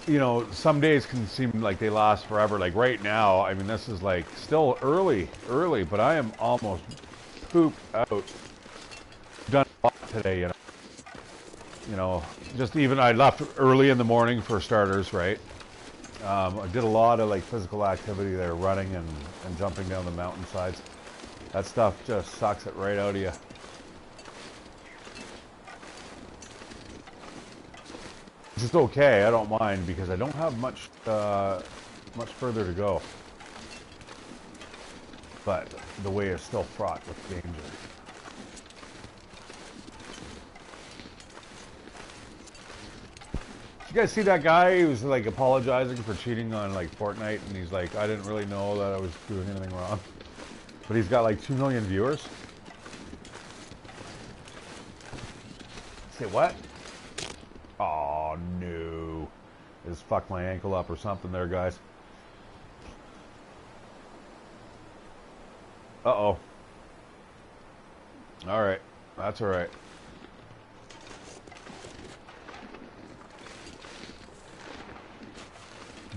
You know, some days can seem like they last forever. Like right now, I mean, this is like still early, but I am almost pooped out. Done a lot today, you know, just even I left early in the morning for starters, right? I did a lot of like physical activity there, running and jumping down the mountainsides. That stuff just sucks it right out of you. It's okay, I don't mind because I don't have much further to go. But the way is still fraught with danger. Did you guys see that guy who was like apologizing for cheating on like Fortnite, and he's like, I didn't really know that I was doing anything wrong. But he's got like 2 million viewers. Say what? Oh no. Just fucked my ankle up or something there, guys. Uh-oh. Alright. That's alright.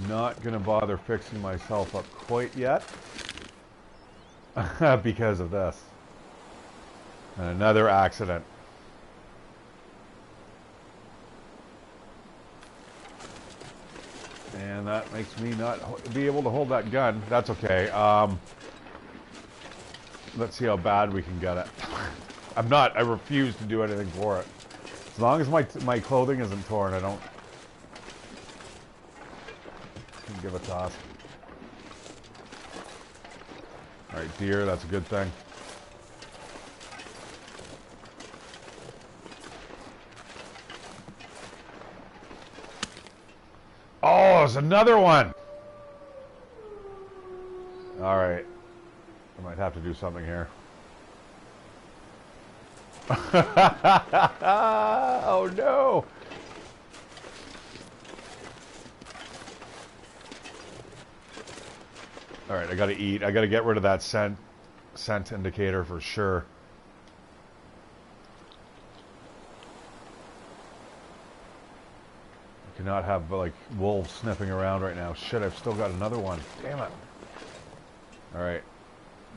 Not gonna bother fixing myself up quite yet. Because of this. And another accident. And that makes me not be able to hold that gun. That's okay. Let's see how bad we can get it. I refuse to do anything for it. As long as my clothing isn't torn, I don't give a toss. Alright, deer, that's a good thing. Oh, there's another one! Alright. I might have to do something here. Oh no! Alright, I gotta eat. I gotta get rid of that scent indicator for sure. I cannot have like wolves sniffing around right now. Shit, I've still got another one. Damn it. Alright.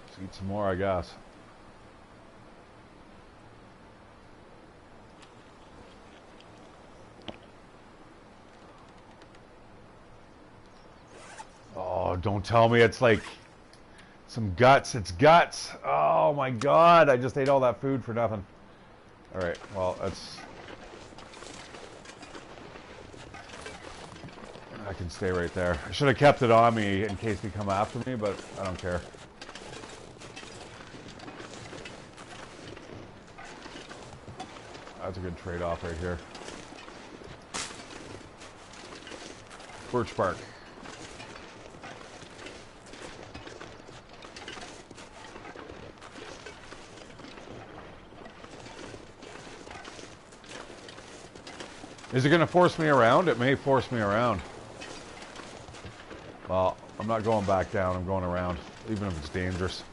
Let's eat some more, I guess. Oh, don't tell me it's like some guts. It's guts. Oh my god, I just ate all that food for nothing. Alright, well, that's... I can stay right there. I should have kept it on me in case they come after me, but I don't care. That's a good trade-off right here. Birch bark. Is it going to force me around? It may force me around. Well, I'm not going back down. I'm going around, even if it's dangerous.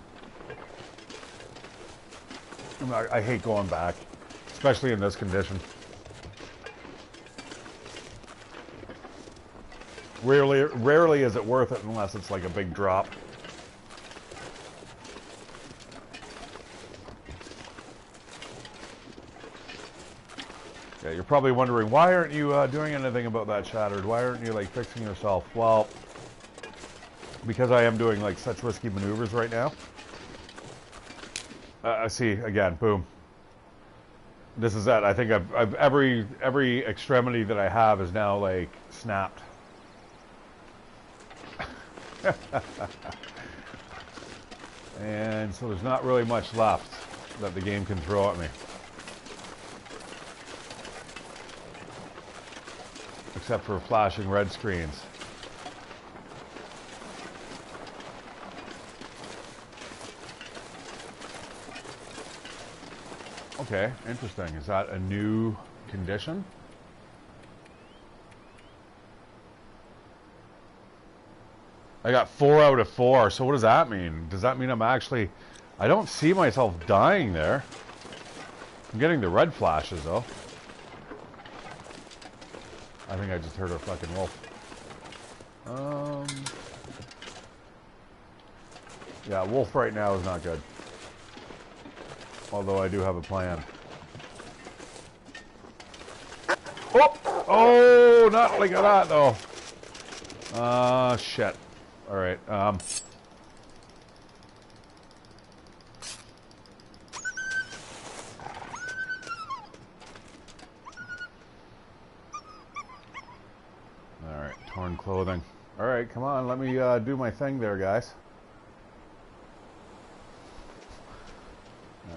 I hate going back, especially in this condition. Rarely is it worth it unless it's like a big drop. Yeah, you're probably wondering, why aren't you doing anything about that, Shattered? Why aren't you like fixing yourself? Well, because I am doing like such risky maneuvers right now. See, again, boom. This is it. I think I've every extremity that I have is now like snapped. And so there's not really much left that the game can throw at me. Except for flashing red screens. Okay, interesting. Is that a new condition? I got 4 out of 4, so what does that mean? Does that mean I'm actually... I don't see myself dying there. I'm getting the red flashes, though. I think I just heard a fucking wolf. Yeah, wolf right now is not good. Although I do have a plan. Oh! Oh, not like that, though. Shit. Alright, Alright, torn clothing. Alright, come on, let me do my thing there, guys.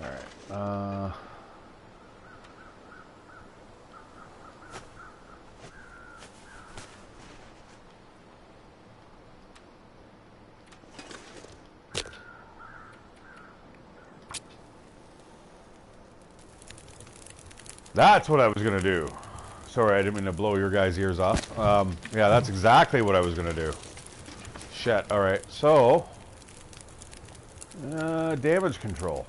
Alright, that's what I was gonna do. Sorry, I didn't mean to blow your guys' ears off. Yeah, that's exactly what I was gonna do. Shit, alright, so... damage control.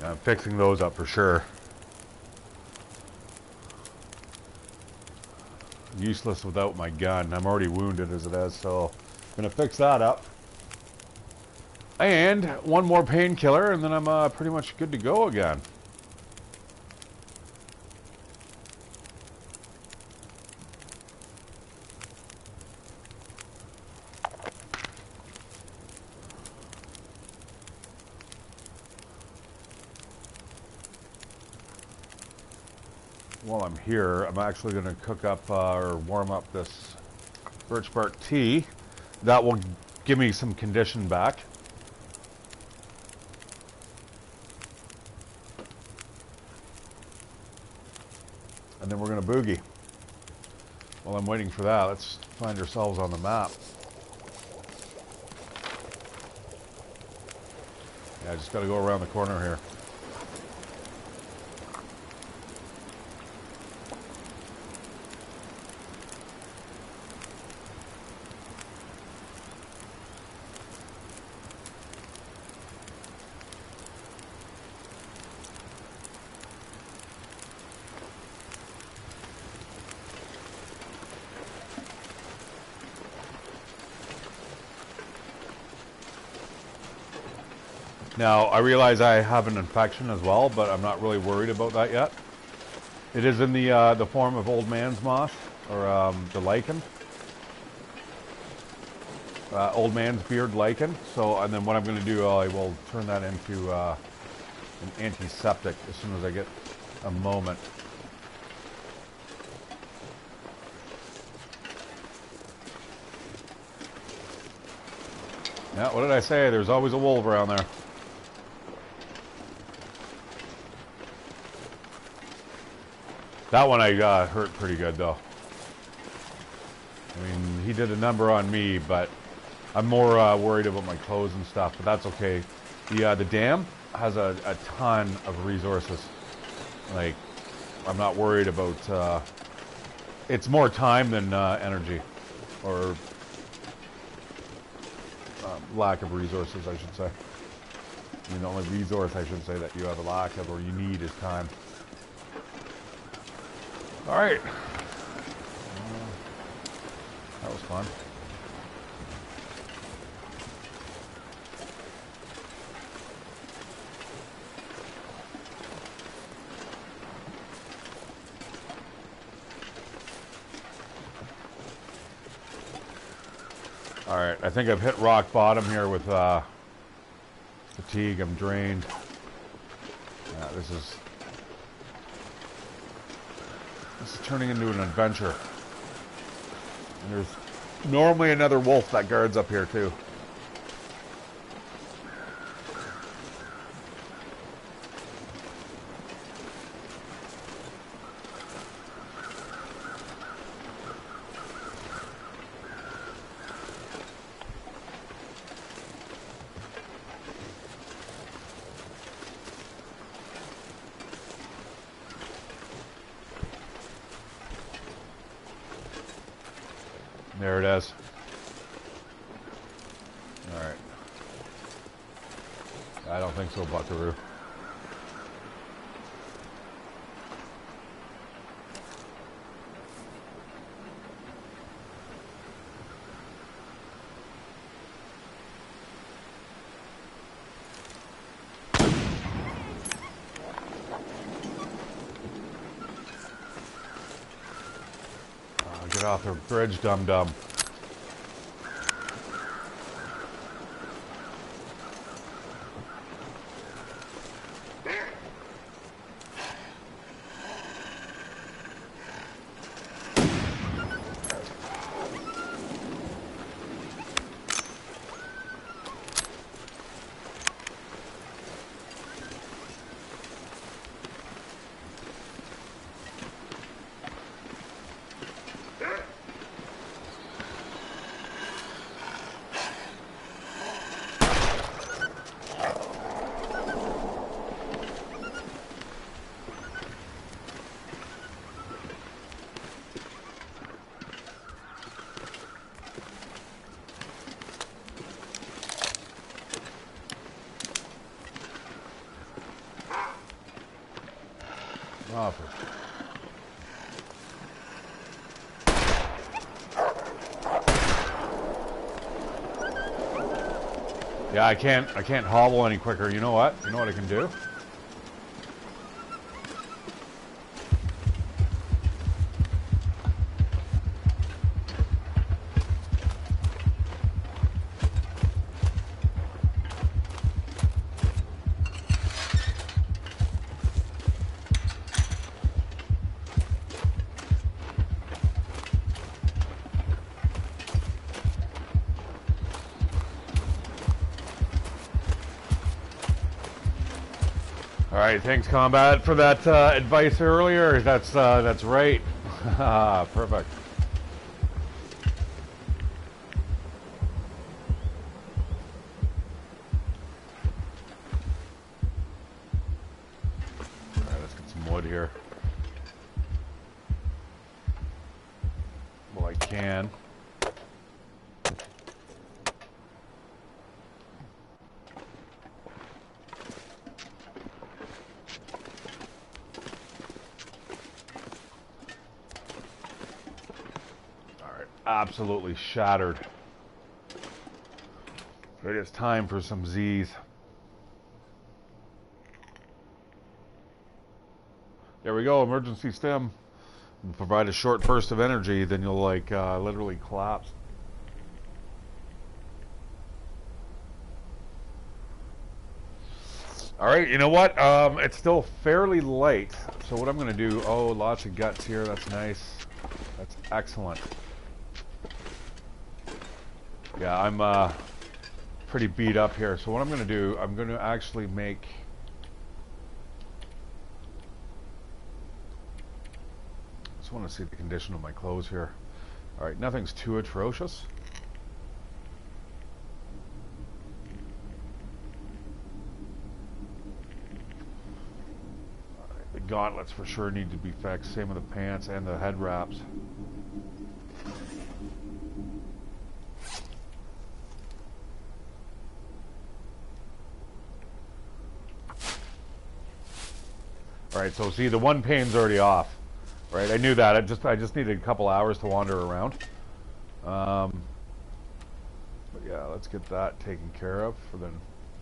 I'm fixing those up for sure. Useless without my gun. I'm already wounded as it is, so I'm gonna fix that up. And one more painkiller, and then I'm pretty much good to go again. While I'm here, I'm actually going to cook up or warm up this birch bark tea. That will give me some condition back. And then we're going to boogie. While I'm waiting for that, let's find ourselves on the map. Yeah, I just got to go around the corner here. Now, I realize I have an infection as well, but I'm not really worried about that yet. It is in the form of old man's moss, or the lichen. Old man's beard lichen. So, and then what I'm going to do, I will turn that into an antiseptic as soon as I get a moment. Yeah, what did I say? There's always a wolf around there. That one I hurt pretty good though. I mean, he did a number on me, but I'm more worried about my clothes and stuff, but that's okay. The dam has a ton of resources. Like, I'm not worried about, it's more time than energy, or lack of resources, I should say. I mean, the only resource I should say that you have a lack of or you need is time. All right. That was fun. All right, I think I've hit rock bottom here with fatigue. I'm drained. Yeah, this is turning into an adventure. And there's normally another wolf that guards up here too. There it is. All right. I don't think so, Buckaroo. Get off the bridge, dum-dum. Yeah, I can't hobble any quicker. You know what? You know what I can do? All right, thanks, Combat, for that advice earlier. That's right. Perfect. All right, let's get some wood here. Well, I can. Absolutely shattered. It is time for some Z's. There we go, emergency stim. Provide a short burst of energy, then you'll like literally collapse. All right, you know what? It's still fairly light. So what I'm gonna do, oh, lots of guts here, that's nice. That's excellent. Yeah, pretty beat up here. So what I'm going to do, I'm going to actually make... Just want to see the condition of my clothes here. All right, nothing's too atrocious. All right, the gauntlets for sure need to be fixed. Same with the pants and the head wraps. All right, so see, the one pane's already off. Right, I knew that. I just needed a couple hours to wander around. But yeah, let's get that taken care of for the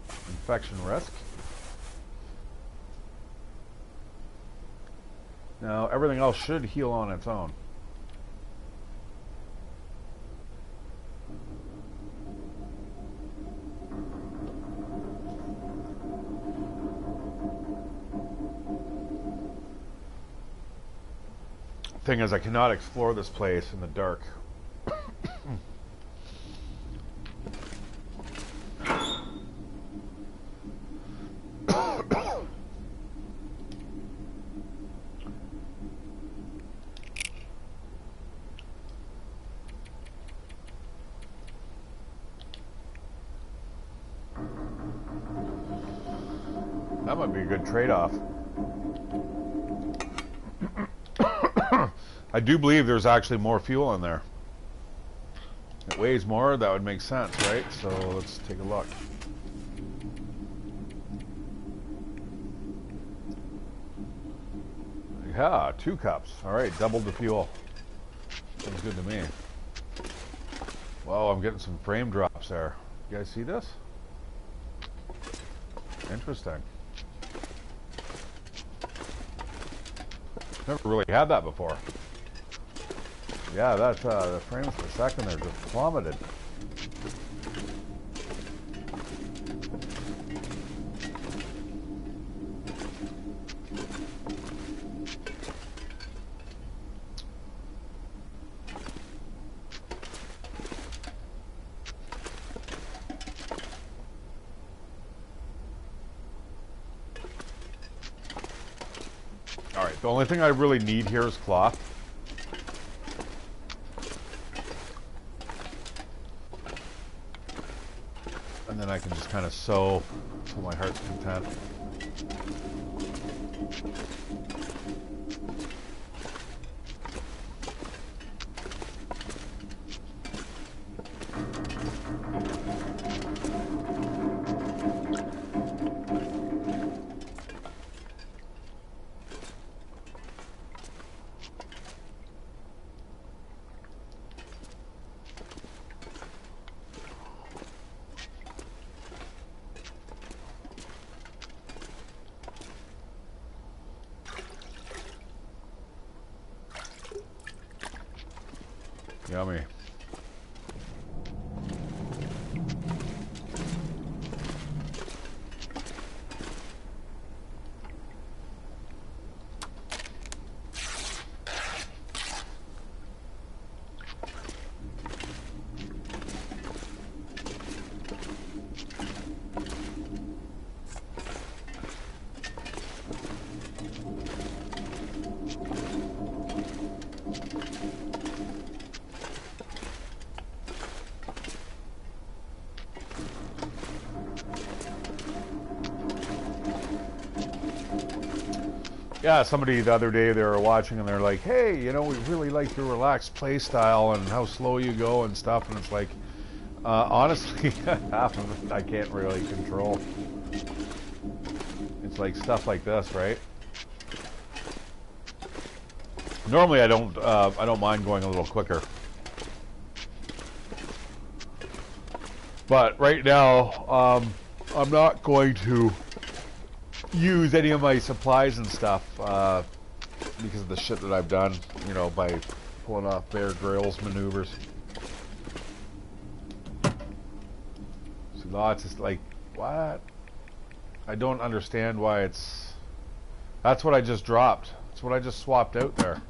infection risk. Now everything else should heal on its own. Thing is, I cannot explore this place in the dark. That might be a good trade-off. I do believe there's actually more fuel in there. It weighs more, that would make sense, right? So let's take a look. Yeah, 2 cups. All right, doubled the fuel. Sounds good to me. Whoa, I'm getting some frame drops there. You guys see this? Interesting. Never really had that before. Yeah, that's the frames per second there just plummeted. All right, the only thing I really need here is cloth. And then I can just kind of sew to my heart's content. Yummy. Yeah, somebody the other day, they were watching and they're like, hey, you know, we really like your relaxed play style and how slow you go and stuff. And it's like, honestly, half of it I can't really control. It's like stuff like this, right? Normally I don't mind going a little quicker. But right now, I'm not going to use any of my supplies and stuff because of the shit that I've done, you know, by pulling off Bear Grylls maneuvers. So lots is like, what? I don't understand why it's... That's what I just dropped. That's what I just swapped out there.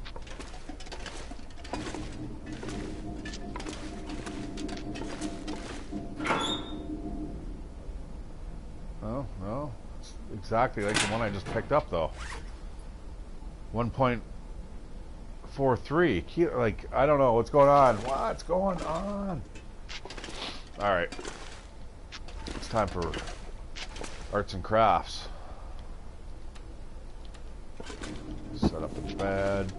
exactly like the one I just picked up, though. 1.43. Like, I don't know what's going on. What's going on? All right. It's time for arts and crafts. Set up the bed.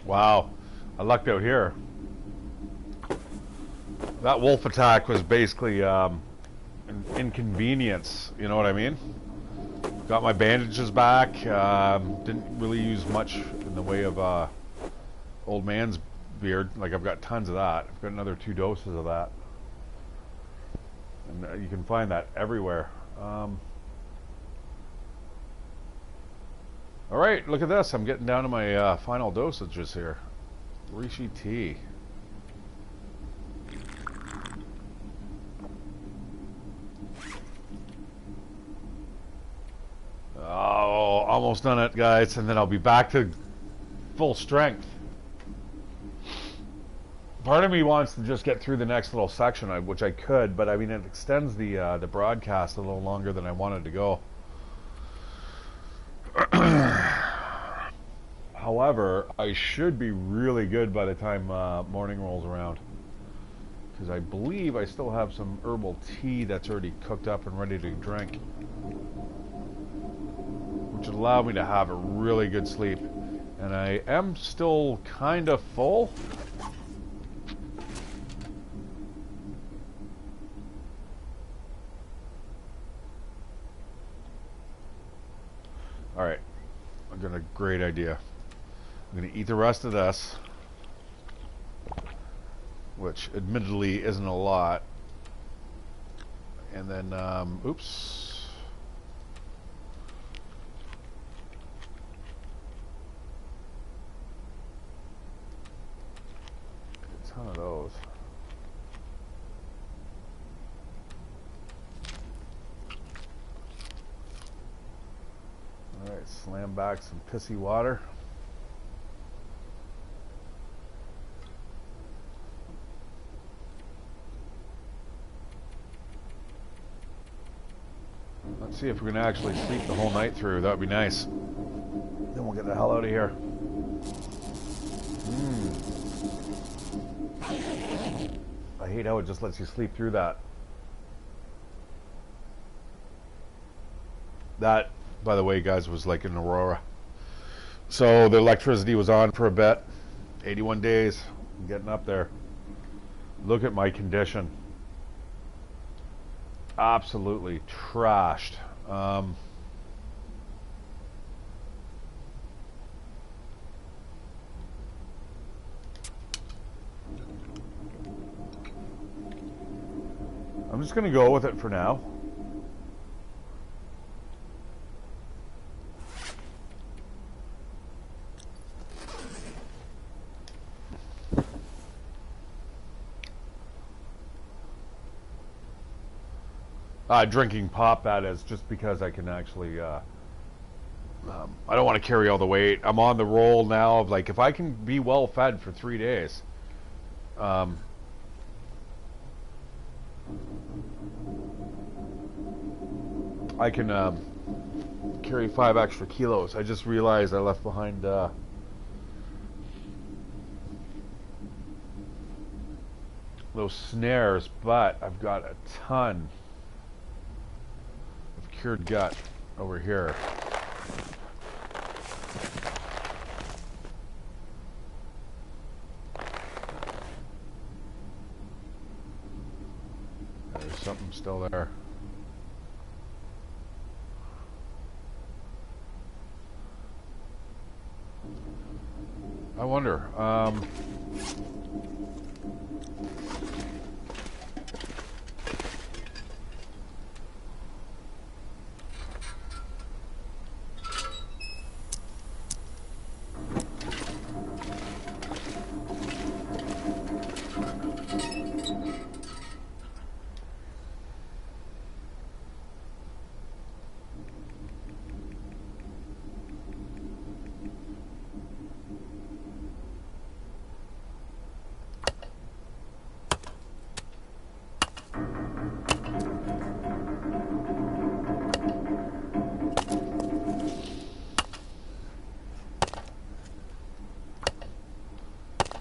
Wow, I lucked out here. That wolf attack was basically an inconvenience, you know what I mean? Got my bandages back, didn't really use much in the way of old man's beard. Like, I've got tons of that. I've got another 2 doses of that. And you can find that everywhere. All right, look at this. I'm getting down to my final dosages here. Reishi tea. Oh, almost done it, guys, and then I'll be back to full strength. Part of me wants to just get through the next little section, which I could, but I mean, it extends the broadcast a little longer than I wanted to go. However, I should be really good by the time morning rolls around, because I believe I still have some herbal tea that's already cooked up and ready to drink, which would allow me to have a really good sleep. And I am still kind of full. All right, I've got a great idea. I'm going to eat the rest of this, which admittedly isn't a lot. And then, oops. A ton of those. All right, slam back some pissy water. Let's see if we can actually sleep the whole night through. That would be nice. Then we'll get the hell out of here. I hate how it just lets you sleep through that. That, by the way, guys, was like an aurora. So the electricity was on for a bit. 81 days. I'm getting up there. Look at my condition. Absolutely trashed. I'm just going to go with it for now. Drinking pop, that is, just because I can actually I don't want to carry all the weight. I'm on the roll now of like, if I can be well fed for 3 days, I can carry 5 extra kilos. I just realized I left behind those snares, but I've got a ton of cured gut over here. There's something still there. I wonder.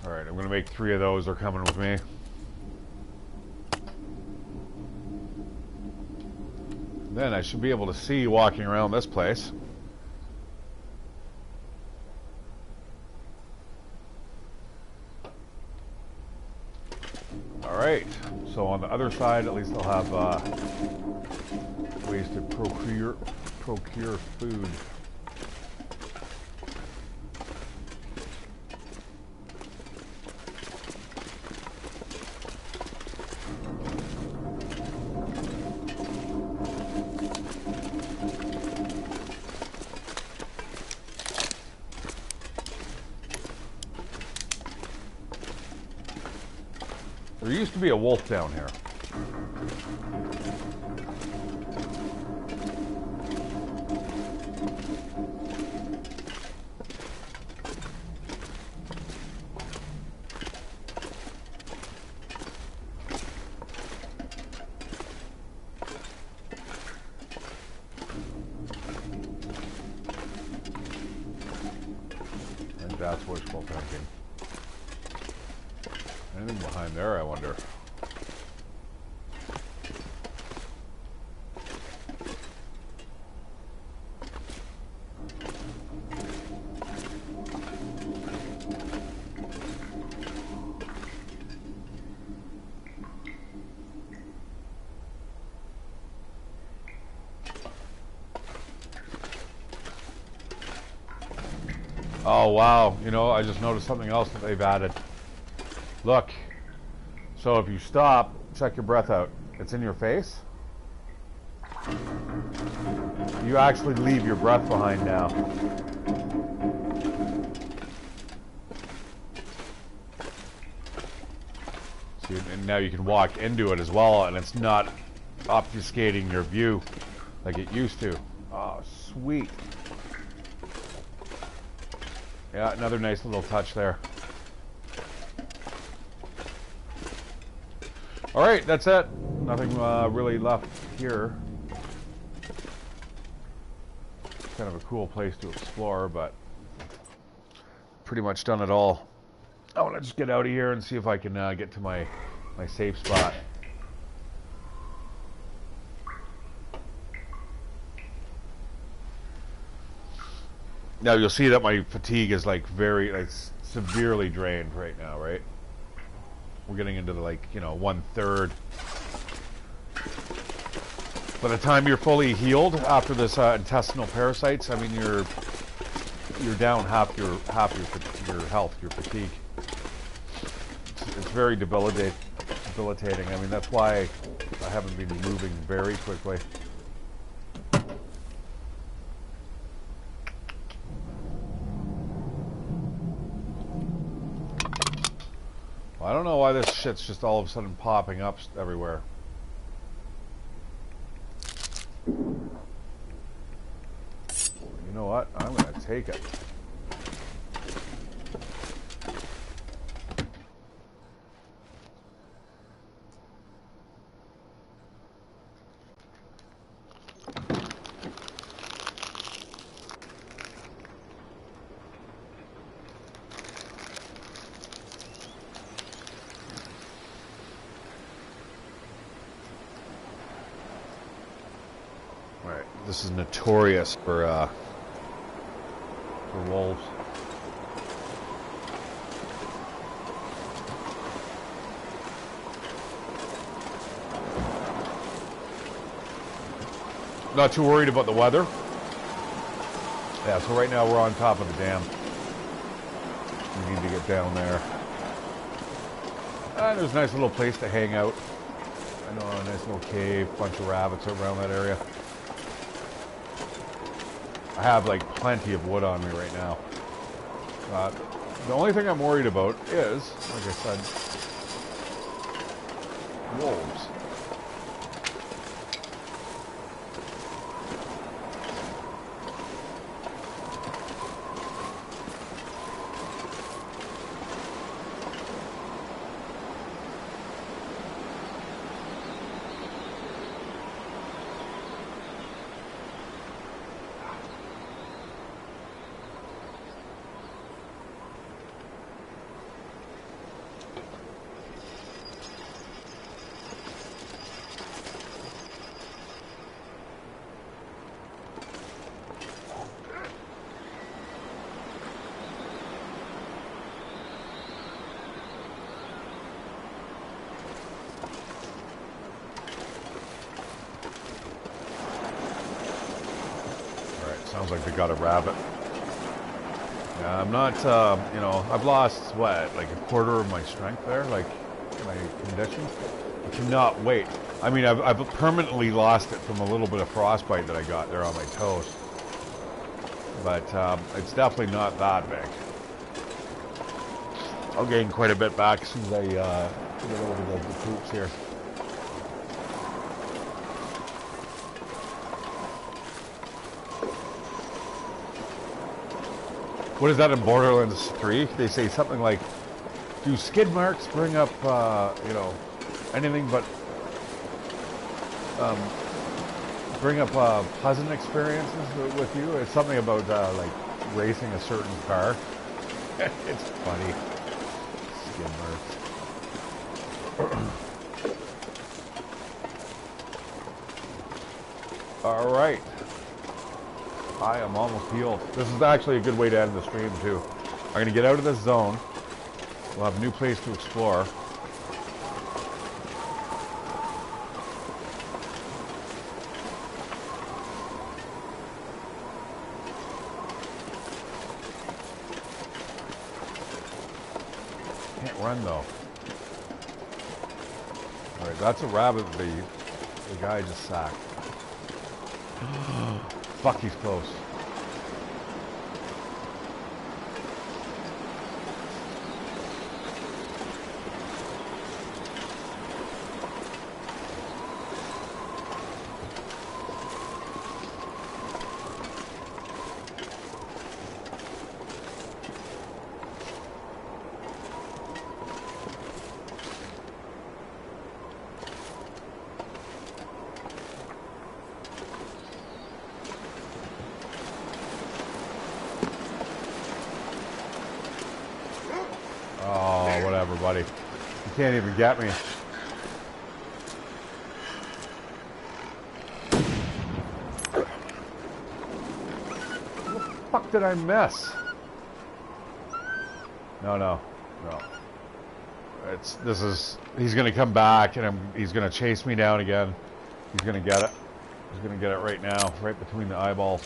Alright, I'm going to make 3 of those. They're coming with me. Then I should be able to see walking around this place. Alright, so on the other side, at least I'll have ways to procure food. There used to be a wolf down here. And that's wishful thinking. Anything behind there, I wonder. Oh wow, you know, I just noticed something else that they've added. Look, so if you stop, check your breath out. It's in your face. You actually leave your breath behind now. See, and now you can walk into it as well, and it's not obfuscating your view like it used to. Oh, sweet. Yeah, another nice little touch there. Alright, that's it. Nothing really left here. Kind of a cool place to explore, but pretty much done it all. I want to just get out of here and see if I can get to my safe spot. Now you'll see that my fatigue is like severely drained right now, right? We're getting into the 1/3. By the time you're fully healed after this intestinal parasites, I mean you're down half your health, your fatigue. It's very debilitating. I mean that's why I haven't been moving very quickly. I don't know why this shit's just all of a sudden popping up everywhere. You know what? take it. This is notorious for wolves. Not too worried about the weather. Yeah, so right now we're on top of the dam. We need to get down there. There's a nice little place to hang out. I know, a nice little cave, bunch of rabbits around that area. I have like plenty of wood on me right now. The only thing I'm worried about is, like I said, wolves. Sounds like they got a rabbit. Yeah, I'm not, you know, I've lost, what, like a quarter of my strength there, like my condition. I cannot wait. I mean, I've permanently lost it from a little bit of frostbite that I got there on my toes. But it's definitely not that big. I'll gain quite a bit back as soon as I get over the poops here. What is that in Borderlands 3? They say something like, do skid marks bring up, you know, anything but, bring up pleasant experiences with you? It's something about, like, racing a certain car. It's funny. Skid marks. All right. I am almost healed. This is actually a good way to end the stream too. I'm going to get out of this zone. We'll have a new place to explore. Can't run though. Alright, that's a rabbit the guy just sacked. Fuck, he's close. Buddy, you can't even get me. What the fuck did I miss? No. He's gonna come back and he's gonna chase me down again. He's gonna get it. He's gonna get it right now, right between the eyeballs.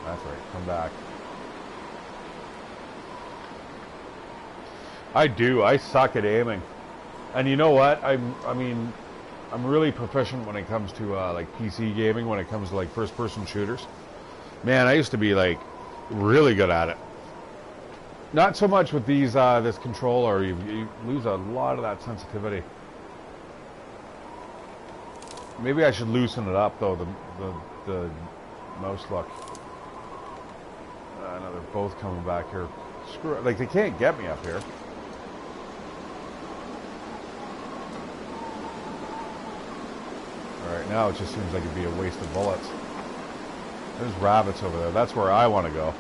That's right, come back. I suck at aiming. And you know what? I mean, I'm really proficient when it comes to like PC gaming, when it comes to like first-person shooters. Man, I used to be like really good at it. Not so much with these this controller. You lose a lot of that sensitivity. Maybe I should loosen it up though. The mouse look. Now they're both coming back here. Screw it. Like they can't get me up here. All right, now it just seems like it'd be a waste of bullets. There's rabbits over there. That's where I want to go.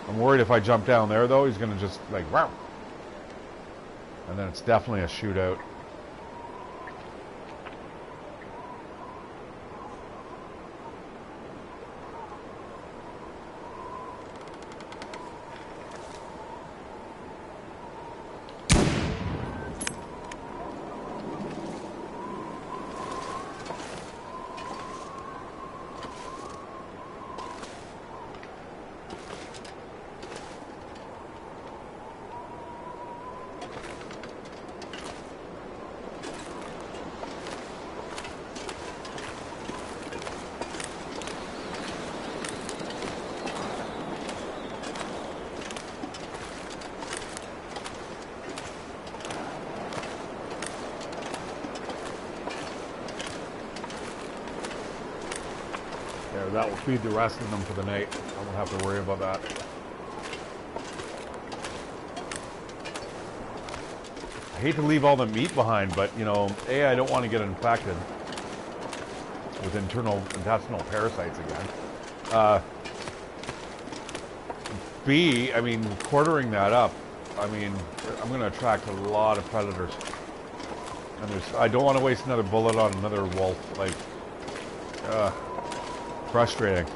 I'm worried if I jump down there, though, he's going to just, like, wow. And then it's definitely a shootout. That will feed the rest of them for the night. I won't have to worry about that. I hate to leave all the meat behind, but, you know, A, I don't want to get infected with internal intestinal parasites again. B, I mean, quartering that up, I mean, I'm going to attract a lot of predators. And I don't want to waste another bullet on another wolf. Like, frustrating.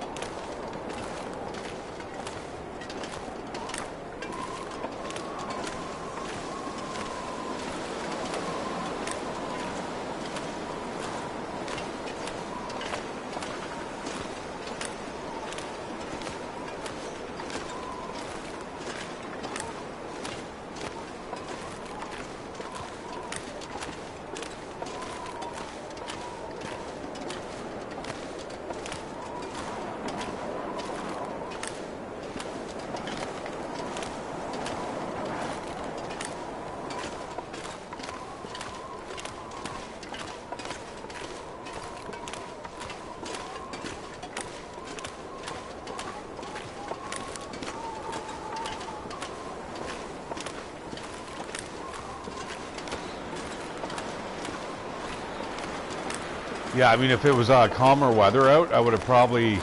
Yeah, I mean, if it was calmer weather out, I would have probably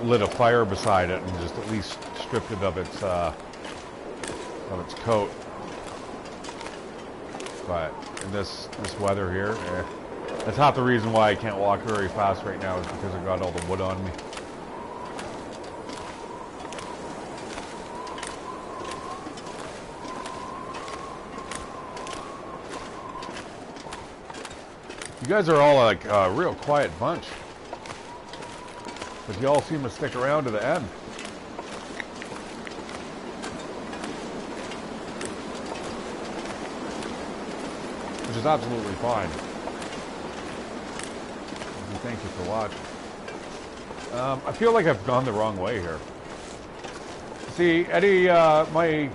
lit a fire beside it and just at least stripped it of its coat. But in this weather here, that's half the reason why I can't walk very fast right now is because I got all the wood on me. You guys are all like a real quiet bunch. But you all seem to stick around to the end. Which is absolutely fine. And thank you for watching. I feel like I've gone the wrong way here. See, Eddie, my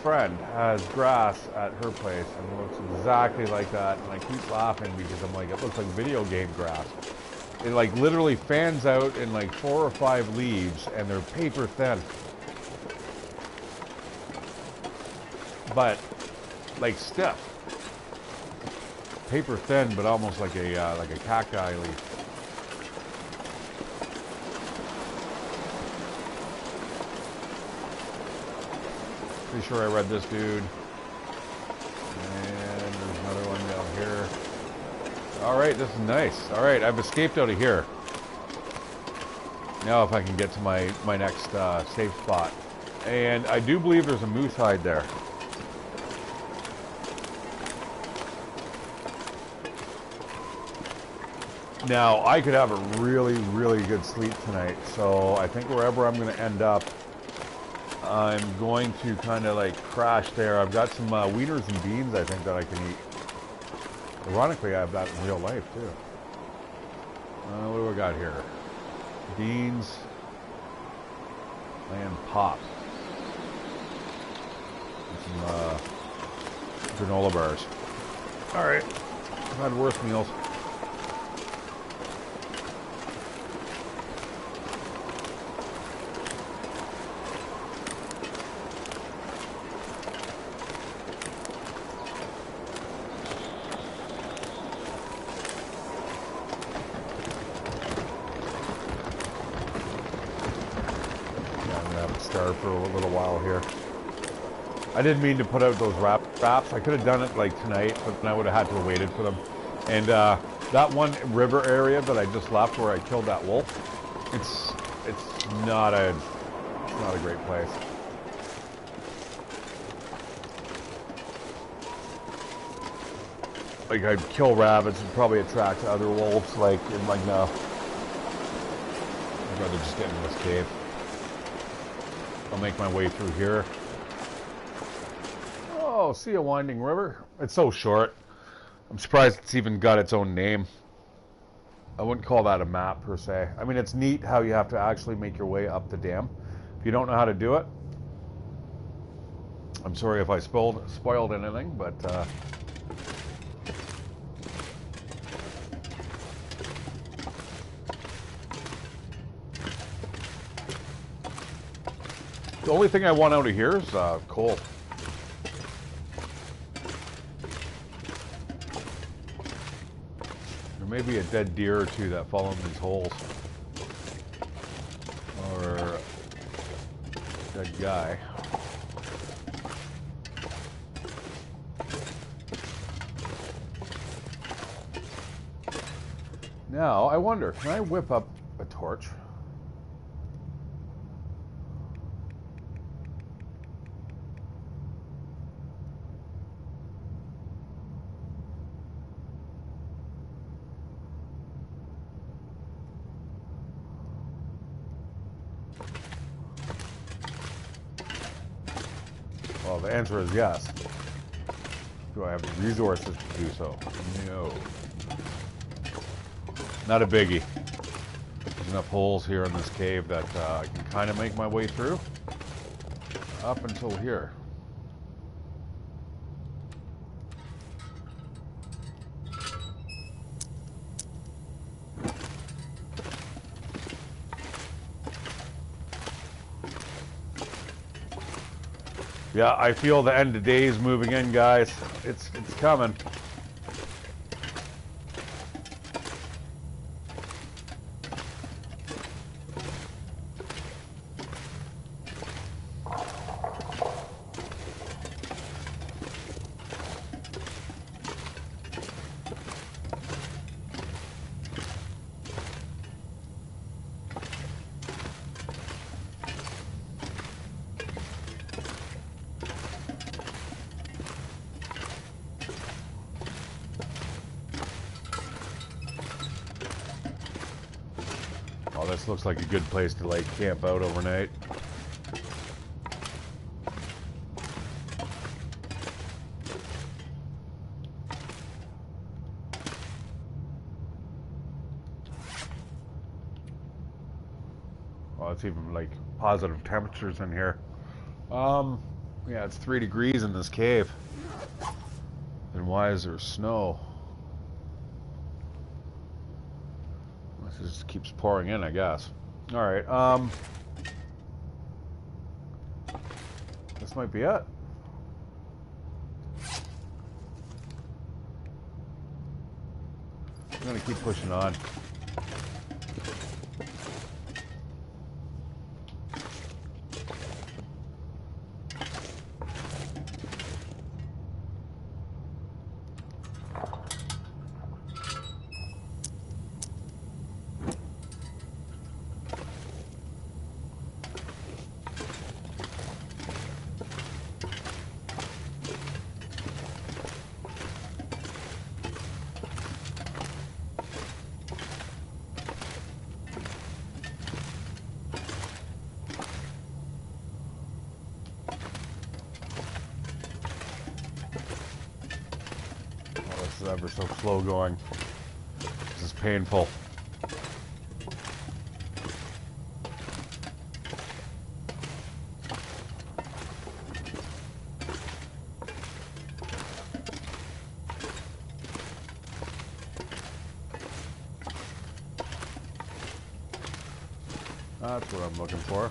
friend has grass at her place and it looks exactly like that, and I keep laughing because I'm like, it looks like video game grass. It like literally fans out in like 4 or 5 leaves and they're paper thin. But like stiff. Paper thin, but almost like a cacti leaf. Pretty sure I read this dude. And there's another one down here. Alright, this is nice. Alright, I've escaped out of here. Now if I can get to my next safe spot. And I do believe there's a moose hide there. Now, I could have a really, really good sleep tonight. So I think wherever I'm going to end up, I'm going to kind of like crash there. I've got some wieners and beans I think that I can eat. Ironically, I have that in real life too. What do we got here? Beans and pop. And some granola bars. Alright, I've had worse meals. For a little while here. I didn't mean to put out those wraps. I could have done it like tonight, but then I would have had to have waited for them. And that one river area that I just left where I killed that wolf, it's not a great place. Like I'd kill rabbits and probably attract other wolves. Like I'm like no, I'd rather just get in this cave. I'll make my way through here. Oh, see a winding river. It's so short. I'm surprised it's even got its own name. I wouldn't call that a map per se. I mean, it's neat how you have to actually make your way up the dam. If you don't know how to do it, I'm sorry if I spoiled anything, but the only thing I want out of here is coal. There may be a dead deer or two that fall in these holes. Or a dead guy. Now, I wonder, can I whip up a torch? Well, the answer is yes. Do I have the resources to do so? No. Not a biggie. There's enough holes here in this cave that I can kind of make my way through. Up until here. Yeah, I feel the end of days moving in, guys. It's coming. Oh, this looks like a good place to like camp out overnight. Oh, it's even like positive temperatures in here. Yeah, it's 3 degrees in this cave. Then why is there snow? This just keeps pouring in, I guess. All right, this might be it. I'm gonna keep pushing on. This is ever so slow going. This is painful. That's what I'm looking for.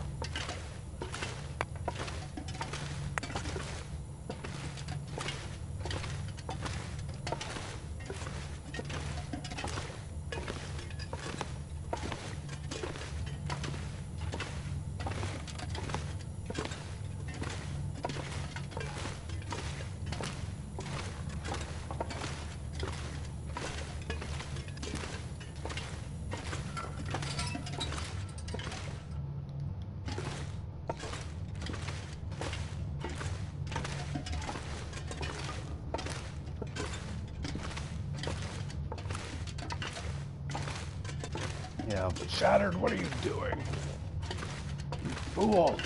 Yeah, Shattered, what are you doing? You fool!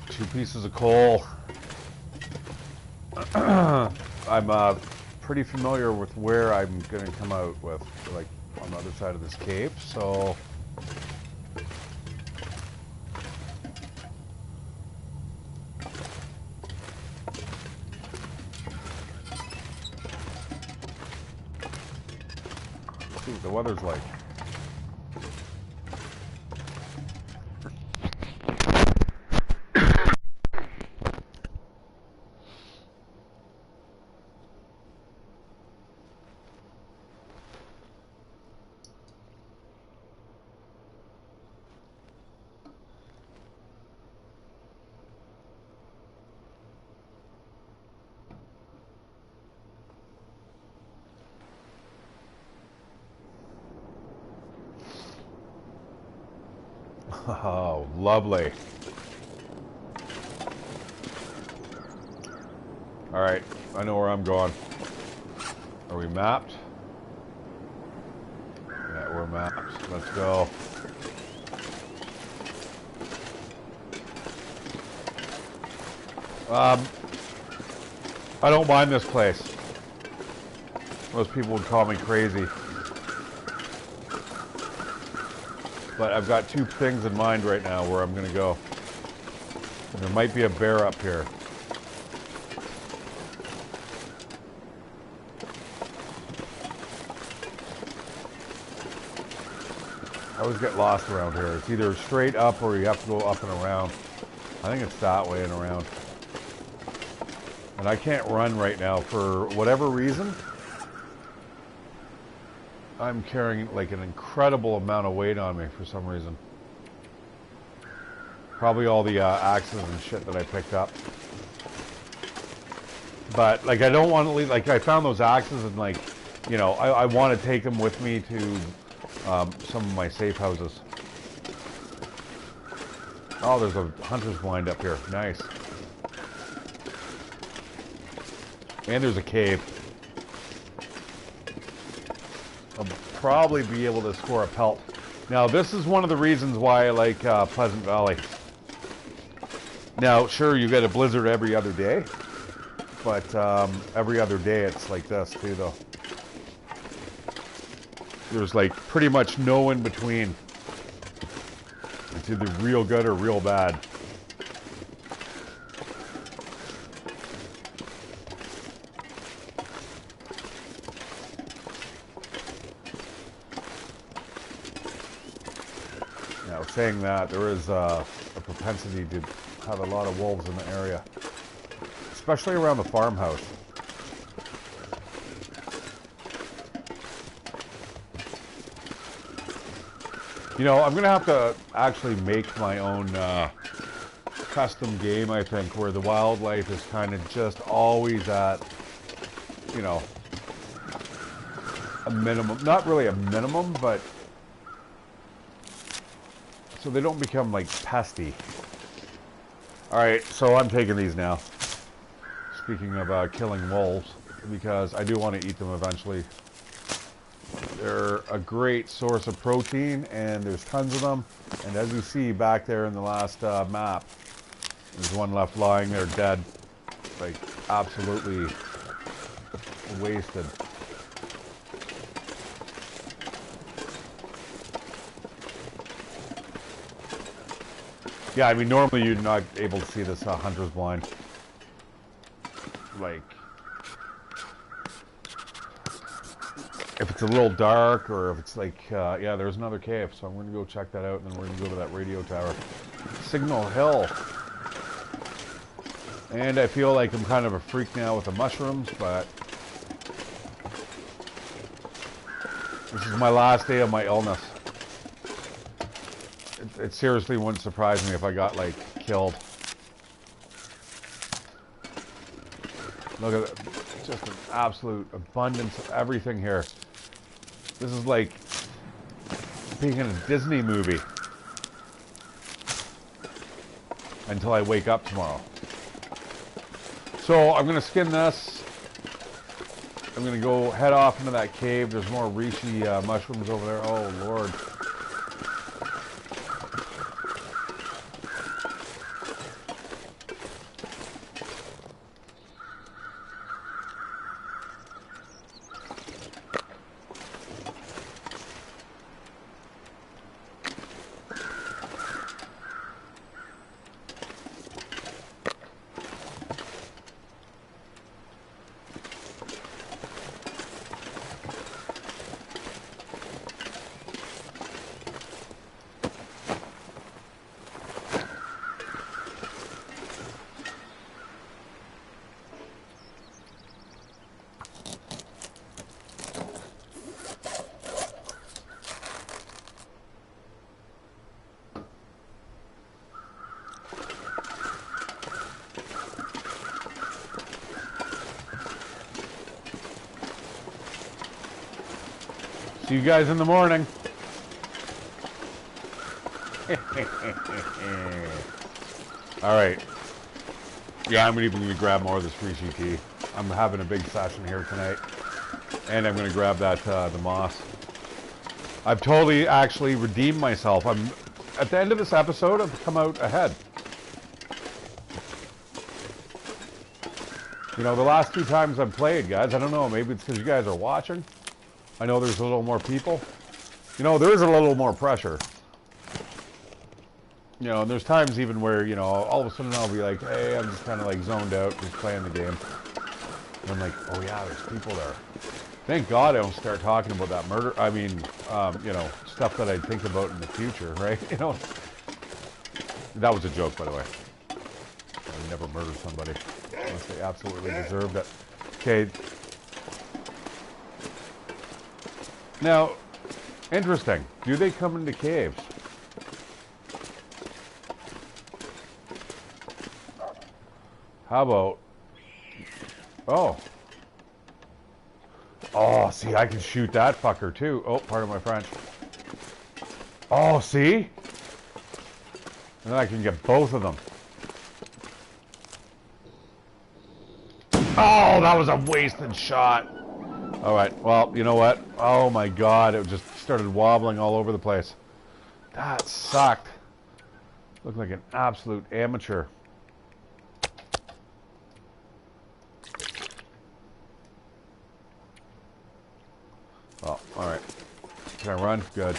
Two pieces of coal. I'm pretty familiar with where I'm going to come out with, like, on the other side of this cape, so... Let's see what the weather's like. Oh, lovely. All right, I know where I'm going. Are we mapped? Yeah, we're mapped. Let's go. I don't mind this place. Most people would call me crazy. But I've got two things in mind right now where I'm going to go. And there might be a bear up here. I always get lost around here. It's either straight up or you have to go up and around. I think it's that way and around. And I can't run right now for whatever reason. I'm carrying like an incredible amount of weight on me for some reason. Probably all the axes and shit that I picked up. But like I don't want to leave, like I found those axes and like, you know, I want to take them with me to some of my safe houses. Oh, there's a hunter's blind up here. Nice. And there's a cave. I'll probably be able to score a pelt. Now, this is one of the reasons why I like Pleasant Valley. Now, sure, you get a blizzard every other day, but every other day it's like this too, though. There's like pretty much no in between. It's either real good or real bad. Now, saying that, there is a propensity to have a lot of wolves in the area, especially around the farmhouse. You know, I'm going to have to actually make my own custom game, I think, where the wildlife is kind of just always at, you know, a minimum. Not really a minimum, but so they don't become like pesty. Alright, so I'm taking these now. Speaking of killing wolves, because I do want to eat them eventually. They're a great source of protein, and there's tons of them. And as you see back there in the last map, there's one left lying there dead. Like, absolutely wasted. Yeah, I mean, normally you're not able to see this hunter's blind. Like, if it's a little dark, or if it's like, yeah, there's another cave, so I'm going to go check that out, and then we're going to go to that radio tower. Signal Hill. And I feel like I'm kind of a freak now with the mushrooms, but this is my last day of my illness. It seriously wouldn't surprise me if I got, like, killed. Look at it. Just an absolute abundance of everything here. This is like being in a Disney movie. Until I wake up tomorrow. So I'm going to skin this. I'm going to go head off into that cave. There's more reishi mushrooms over there. Oh, Lord. See you guys in the morning. Alright. Yeah, I'm even going to grab more of this reishi tea. I'm having a big session here tonight. And I'm going to grab that, the moss. I've totally actually redeemed myself. At the end of this episode, I've come out ahead. You know, the last 2 times I've played, guys, I don't know, maybe it's because you guys are watching. I know there's a little more people. You know, there is a little more pressure. You know, and there's times even where, you know, all of a sudden I'll be like, hey, I'm just kind of like zoned out, just playing the game. And I'm like, oh yeah, there's people there. Thank God I don't start talking about that murder. I mean, you know, stuff that I think about in the future, right? You know, that was a joke, by the way. I would never murder somebody unless they absolutely deserved it. Okay. Now, interesting. Do they come into caves? How about... Oh. Oh, see, I can shoot that fucker, too. Oh, pardon my French. Oh, see? And then I can get both of them. Oh, that was a wasted shot. All right, well, you know what? Oh, my God. It just started wobbling all over the place. That sucked. Looked like an absolute amateur. Oh, all right. Can I run? Good.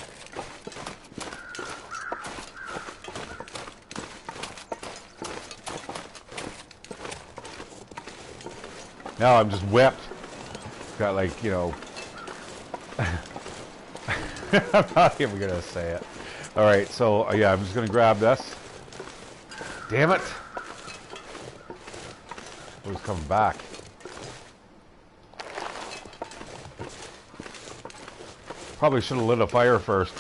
Now I'm just whipped. Got like, you know... I'm not even going to say it. All right, so, yeah, I'm just going to grab this. Damn it. It was coming back. Probably should have lit a fire first.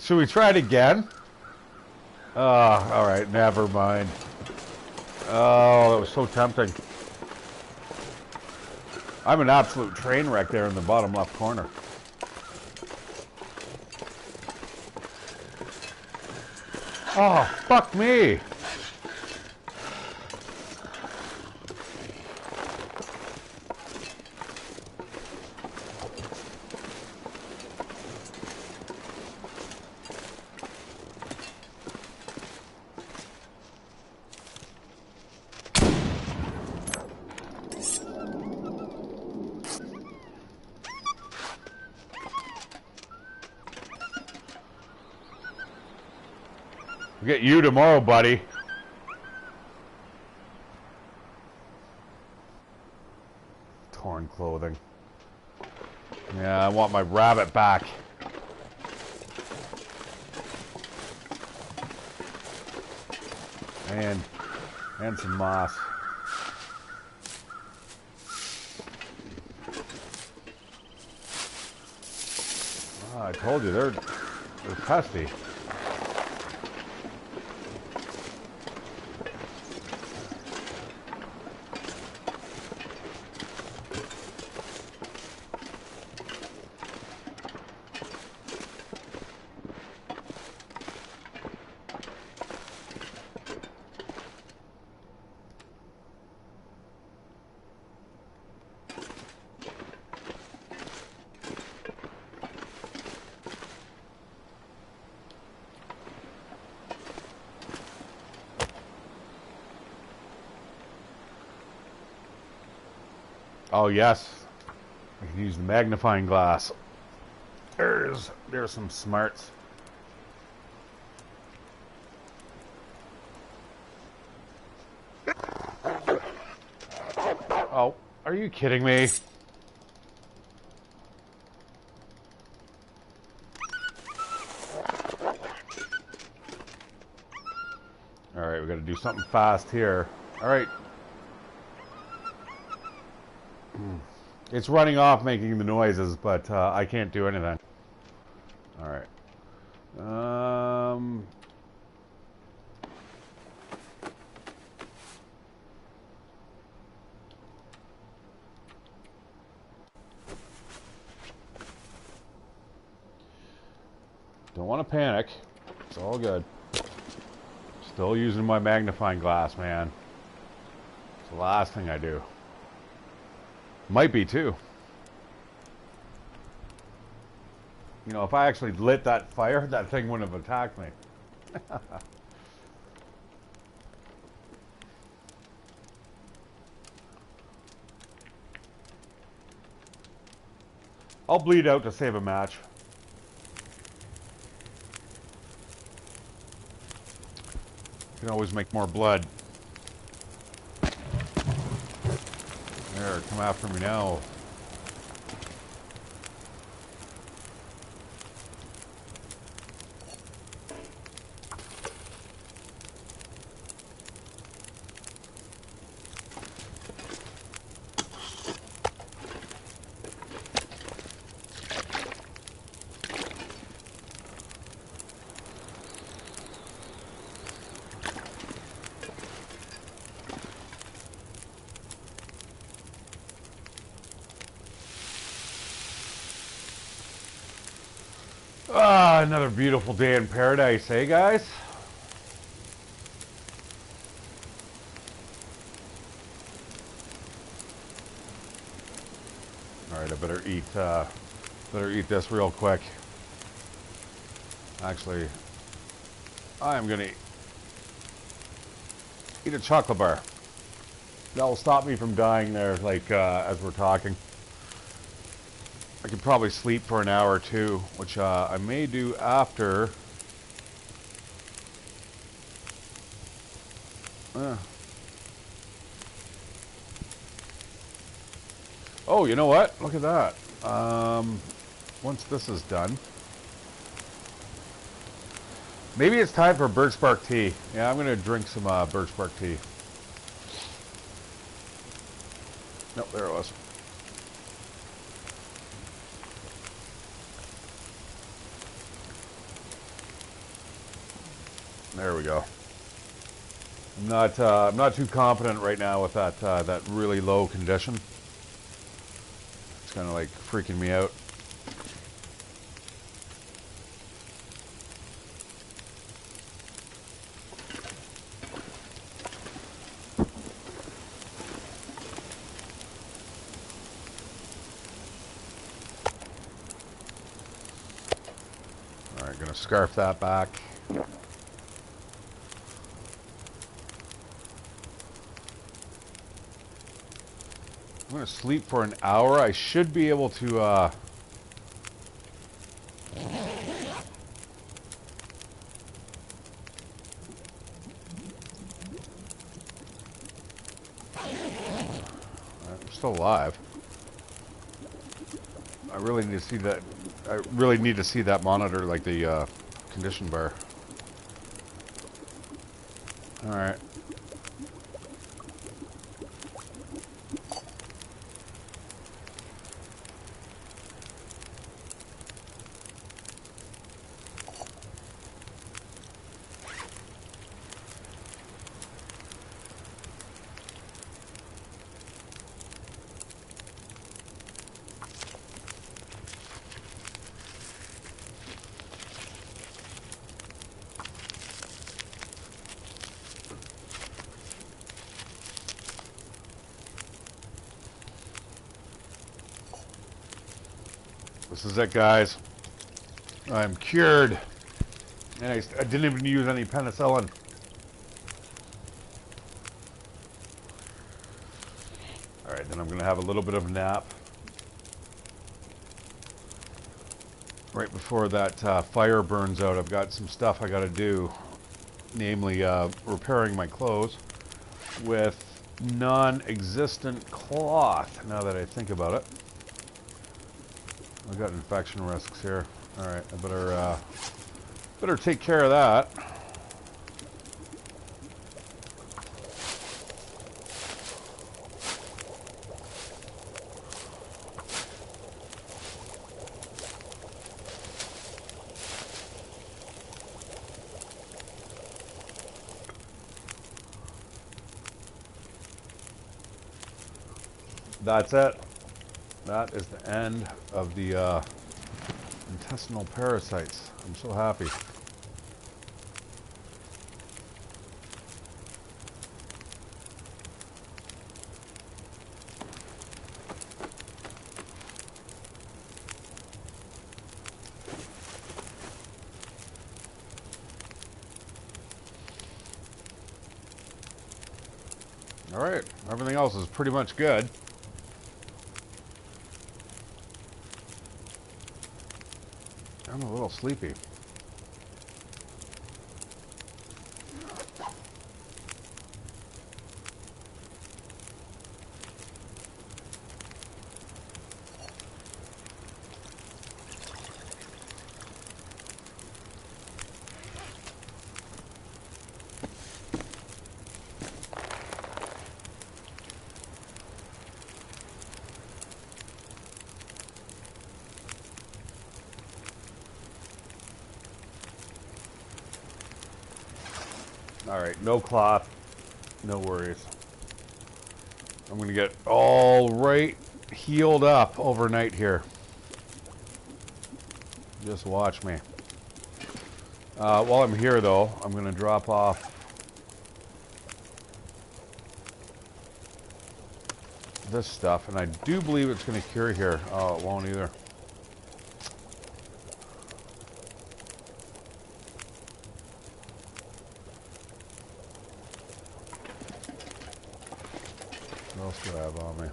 Should we try it again? Oh, all right, never mind. Oh, that was so tempting. I'm an absolute train wreck there in the bottom left corner. Oh, fuck me! We'll get you tomorrow, buddy. Torn clothing. Yeah, I want my rabbit back. And some moss. Oh, I told you, they're pesty. Oh yes, I can use the magnifying glass. There's some smarts. Oh, are you kidding me? All right, we got to do something fast here. All right. It's running off making the noises, but I can't do anything. All right. Don't want to panic. It's all good. Still using my magnifying glass, man. It's the last thing I do. Might be too. You know, if I actually lit that fire, that thing wouldn't have attacked me. I'll bleed out to save a match. You can always make more blood. There, come after me now. Ah, another beautiful day in paradise, eh, guys? All right, I better eat this real quick. Actually, I am gonna eat a chocolate bar. That will stop me from dying there, like as we're talking. I could probably sleep for an hour or two, which I may do after. Oh, you know what? Look at that. Once this is done, maybe it's time for birch bark tea. Yeah, I'm gonna drink some birch bark tea. Nope, there it was. There we go. I'm not too confident right now with that that really low condition. kind of like freaking me out. Alright, gonna scarf that back. I'm going to sleep for an hour. I should be able to, I'm still alive. I really need to see that. I really need to see that monitor, like the condition bar. All right. This is it, guys. I'm cured. And I didn't even use any penicillin. Alright, then I'm going to have a little bit of a nap. Right before that fire burns out, I've got some stuff I got to do. Namely, repairing my clothes with non-existent cloth, now that I think about it. I've got infection risks here. Alright, I better take care of that. That's it. That is the end of the intestinal parasites. I'm so happy. All right, everything else is pretty much good. I'm a little sleepy. All right, no cloth, no worries. I'm gonna get all right healed up overnight here. Just watch me. While I'm here though, I'm gonna drop off this stuff, and I do believe it's gonna cure here. Oh, it won't either. What else do I have on me?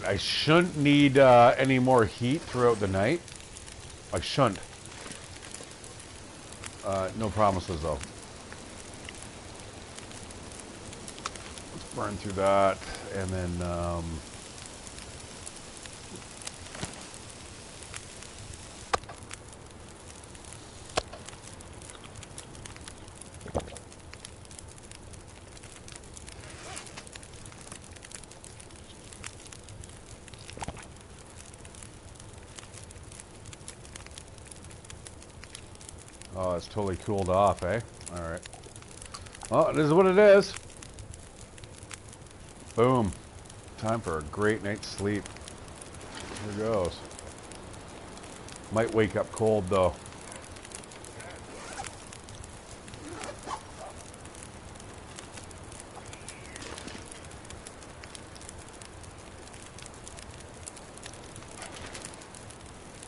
Alright, I shouldn't need any more heat throughout the night. I shouldn't. No promises though. Let's burn through that, and then oh, it's totally cooled off, eh? Alright. Well, it is what it is. Boom. Time for a great night's sleep. Here goes. Might wake up cold, though.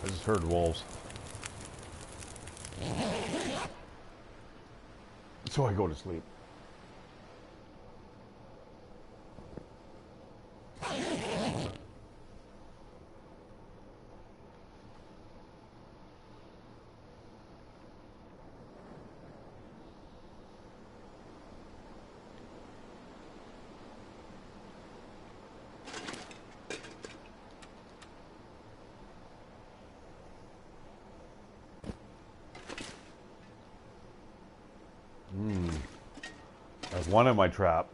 I just heard wolves. So I go to sleep. There's one in my trap.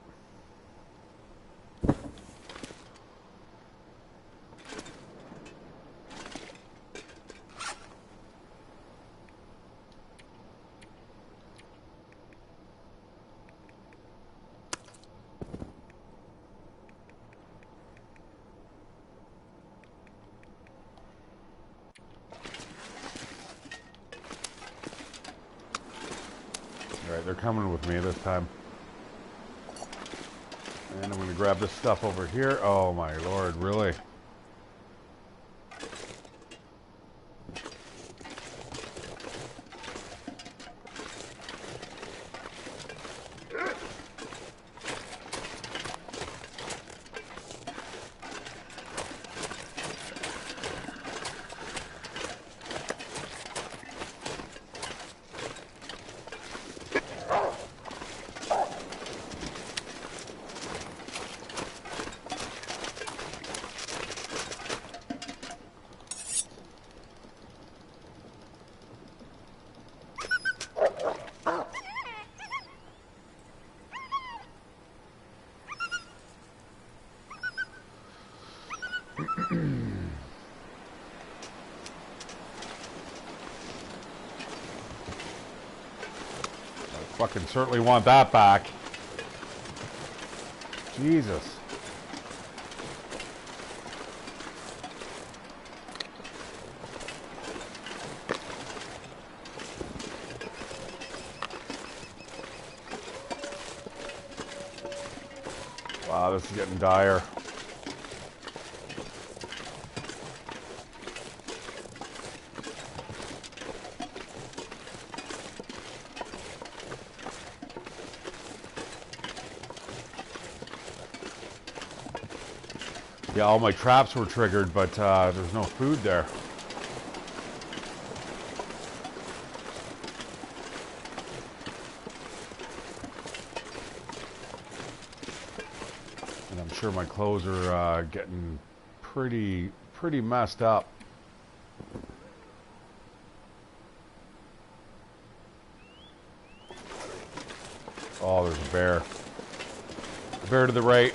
Alright, they're coming with me this time. And I'm going to grab this stuff over here. Oh my lord, really? Fucking certainly want that back. Jesus. Wow, this is getting dire. Yeah, all my traps were triggered, but there's no food there. And I'm sure my clothes are getting pretty messed up. Oh, there's a bear. Bear to the right.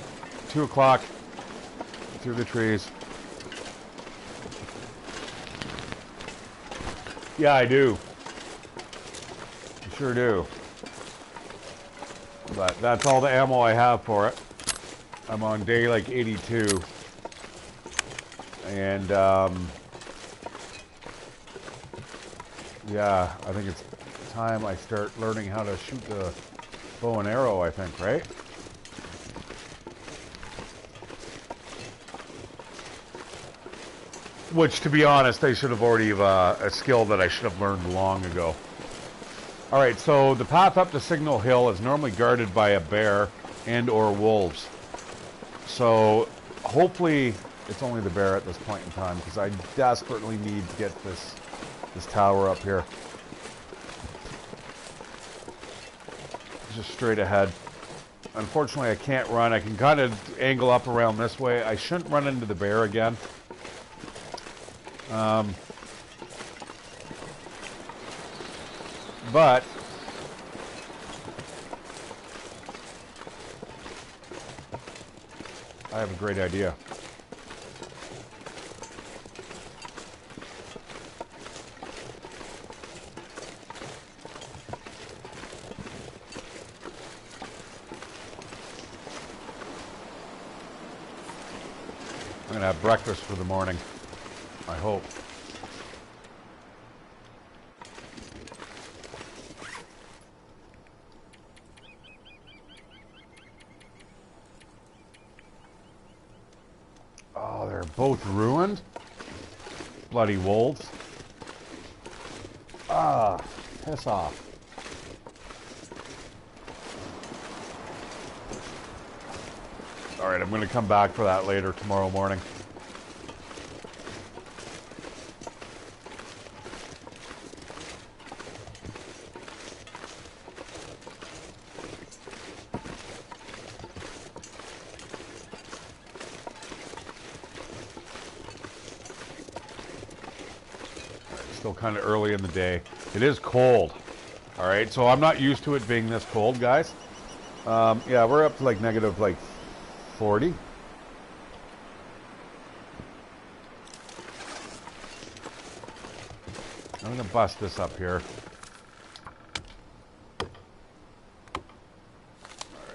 2 o'clock. Through the trees. Yeah, I do. I sure do. But that's all the ammo I have for it. I'm on day like 82. And yeah, I think it's time I start learning how to shoot the bow and arrow, I think, right? Which, to be honest, I should have already a skill that I should have learned long ago. All right, so the path up to Signal Hill is normally guarded by a bear and or wolves. So hopefully it's only the bear at this point in time because I desperately need to get this tower up here. Just straight ahead. Unfortunately, I can't run. I can kind of angle up around this way. I shouldn't run into the bear again. But I have a great idea. I'm gonna have breakfast for the morning, I hope. Oh, they're both ruined? Bloody wolves. Ah, piss off. Alright, I'm going to come back for that later tomorrow morning. Still kind of early in the day. It is cold. Alright, so I'm not used to it being this cold, guys. Yeah, we're up to like negative like 40. I'm going to bust this up here. Alright,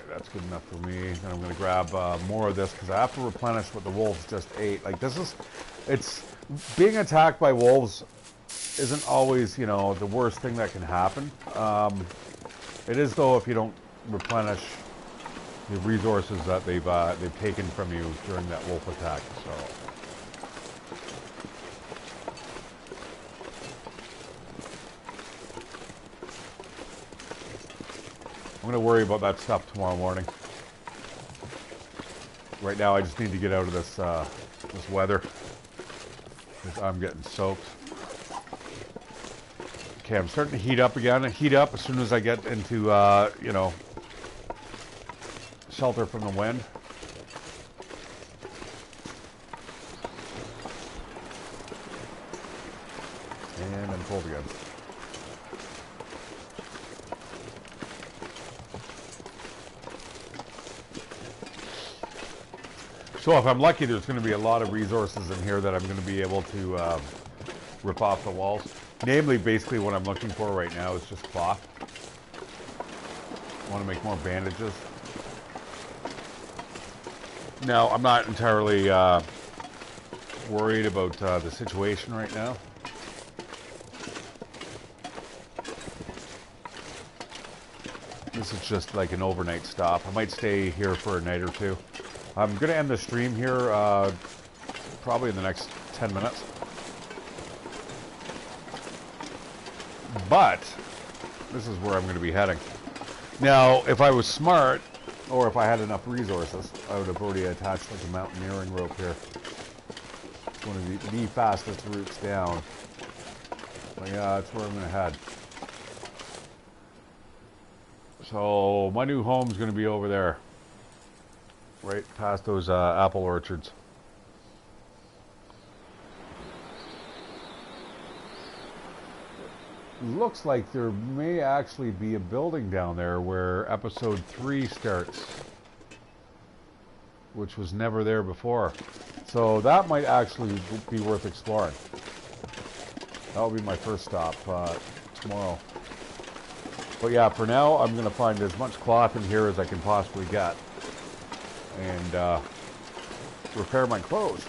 that's good enough for me. Then I'm going to grab more of this because I have to replenish what the wolves just ate. Like this is, it's, being attacked by wolves isn't always, you know, the worst thing that can happen. It is though if you don't replenish the resources that they've taken from you during that wolf attack. So I'm gonna worry about that stuff tomorrow morning. Right now, I just need to get out of this this weather because I'm getting soaked. Okay, I'm starting to heat up again. I heat up as soon as I get into you know, shelter from the wind. And I'm cold again. So if I'm lucky, there's going to be a lot of resources in here that I'm going to be able to rip off the walls. Namely, basically what I'm looking for right now is just cloth. I want to make more bandages. Now, I'm not entirely worried about the situation right now. This is just like an overnight stop. I might stay here for a night or two. I'm going to end the stream here probably in the next 10 minutes. But this is where I'm going to be heading. Now, if I was smart, or if I had enough resources, I would have already attached like a mountaineering rope here. It's one of the fastest routes down. But yeah, that's where I'm going to head. So my new home's going to be over there. Right past those apple orchards. Looks like there may actually be a building down there where episode 3 starts, which was never there before. So that might actually be worth exploring. That'll be my first stop tomorrow. But yeah, for now, I'm going to find as much cloth in here as I can possibly get and repair my clothes.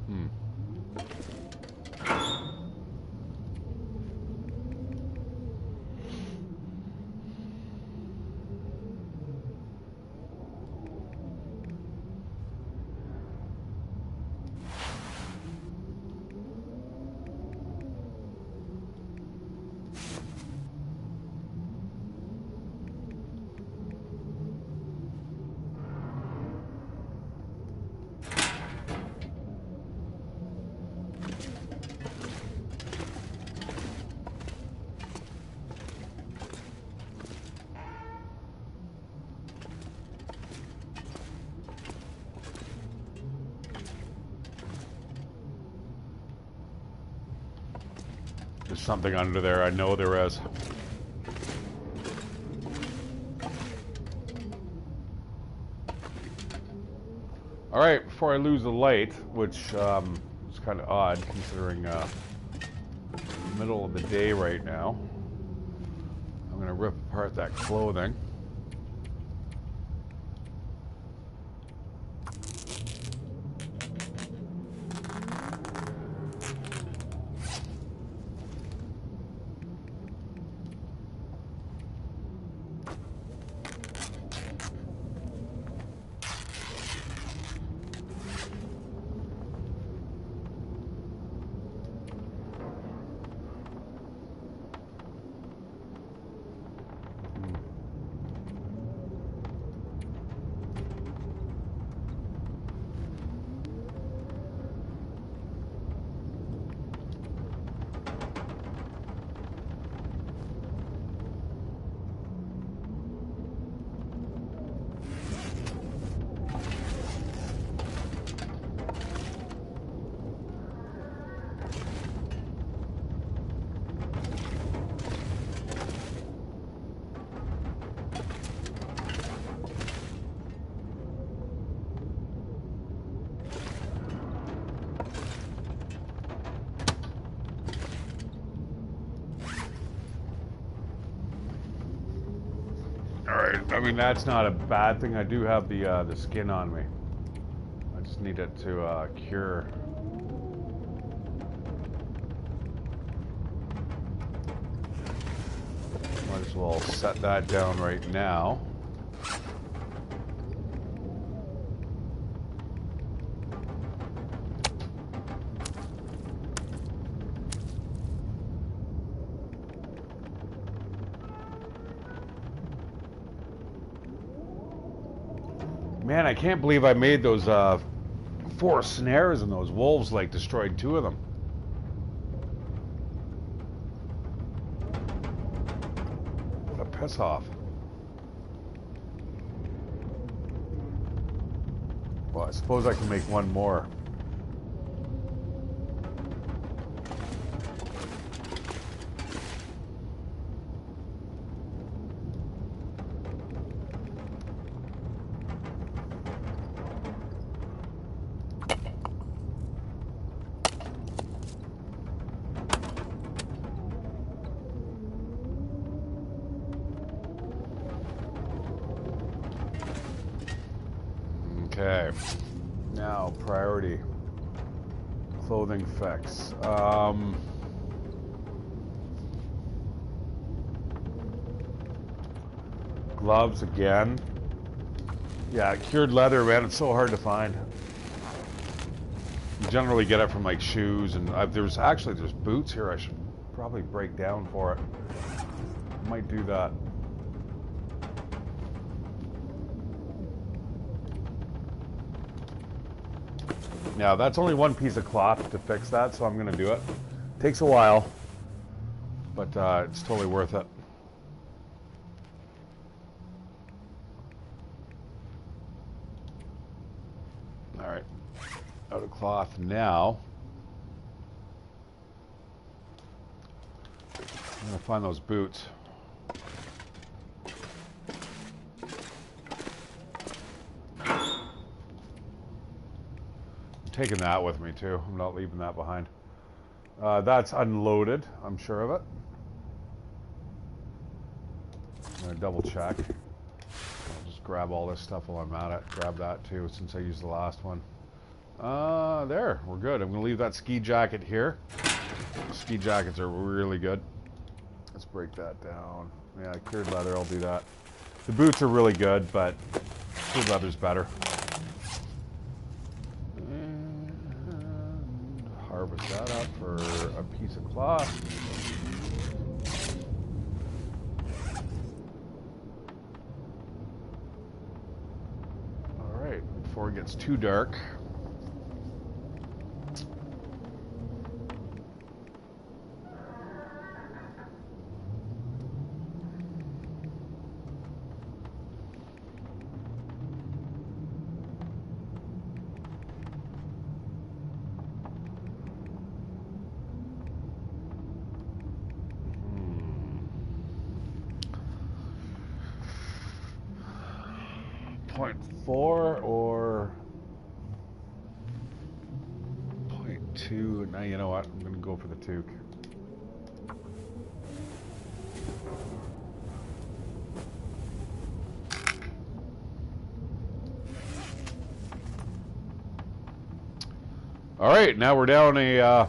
Hmm. There's something under there. I know there is. All right, before I lose the light, which is kind of odd considering the middle of the day right now, I'm going to rip apart that clothing. I mean, that's not a bad thing. I do have the skin on me. I just need it to cure. Might as well set that down right now. Man, I can't believe I made those 4 snares and those wolves like destroyed 2 of them. What a piss off. Well, I suppose I can make 1 more. Okay, now priority clothing fix. Gloves again. Yeah, cured leather, man, it's so hard to find. You generally get it from like shoes, and there's boots here. I should probably break down for it. Might do that. Now, that's only 1 piece of cloth to fix that, so I'm going to do it. Takes a while, but it's totally worth it. All right, out of cloth now. I'm going to find those boots. Taking that with me too. I'm not leaving that behind. That's unloaded, I'm sure of it. I'm gonna double check. I'll just grab all this stuff while I'm at it. Grab that too, since I used the last one. There, we're good. I'm going to leave that ski jacket here. Ski jackets are really good. Let's break that down. Yeah, cured leather, I'll do that. The boots are really good, but cured leather's better. And harvest that up for a piece of cloth. All right, before it gets too dark. 0.4 or 0.2. Now you know what? I'm going to go for the toque. All right, now we're down a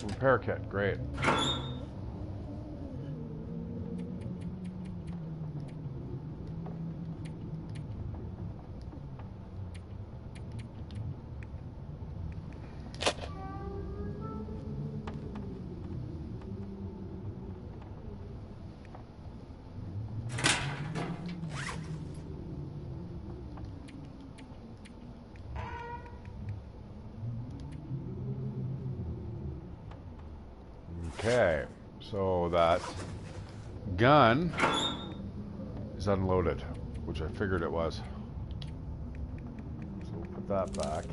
repair kit. Great. Okay, so that gun is unloaded, which I figured it was. So we'll put that back.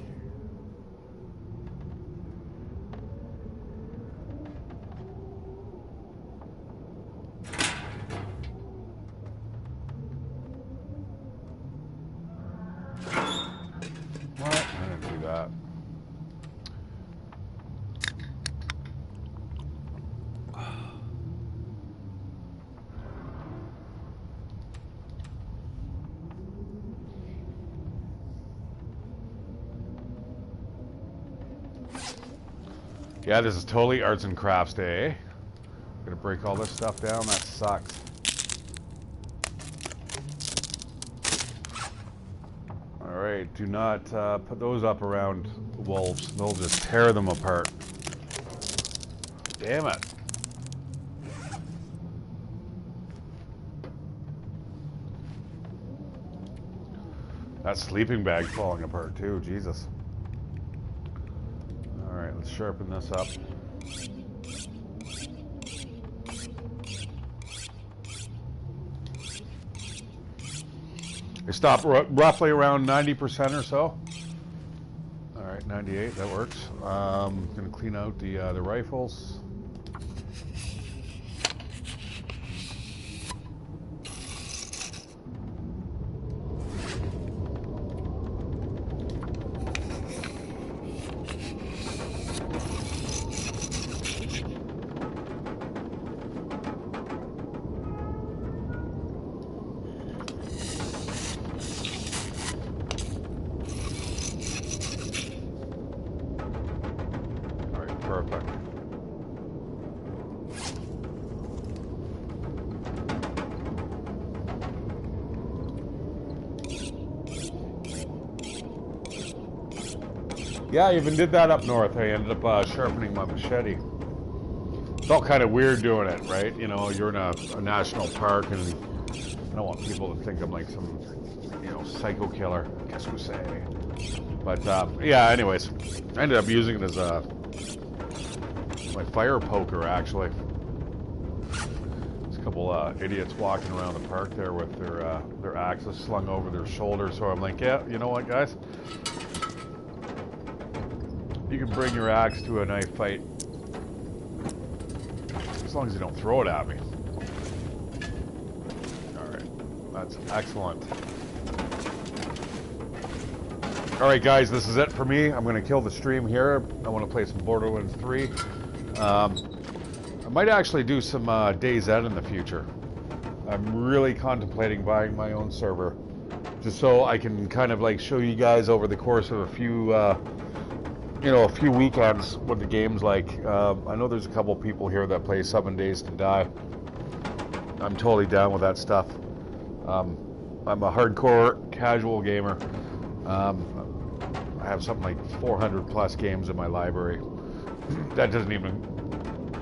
What? I didn't do that. Yeah, this is totally arts and crafts day. Gonna break all this stuff down. That sucks. All right, do not put those up around wolves. They'll just tear them apart. Damn it. That sleeping bag falling apart too, Jesus. All right, let's sharpen this up. I stopped roughly around 90% or so. All right, 98, that works. Gonna clean out the rifles. Perfect. Yeah, I even did that up north. I ended up sharpening my machete. Felt kind of weird doing it, right? You know, you're in a national park, and I don't want people to think I'm like some, you know, psycho killer. Guess who say? But yeah, anyways, I ended up using it as my fire poker, actually. There's a couple idiots walking around the park there with their axes slung over their shoulders. So I'm like, yeah, you know what, guys? You can bring your axe to a knife fight, as long as you don't throw it at me. All right, that's excellent. All right, guys, this is it for me. I'm going to kill the stream here. I want to play some Borderlands 3. I might actually do some DayZ in the future. I'm really contemplating buying my own server, just so I can kind of like show you guys over the course of a few a few weekends what the game's like. I know there's a couple people here that play 7 Days to Die. I'm totally down with that stuff. I'm a hardcore casual gamer. I have something like 400 plus games in my library. That doesn't even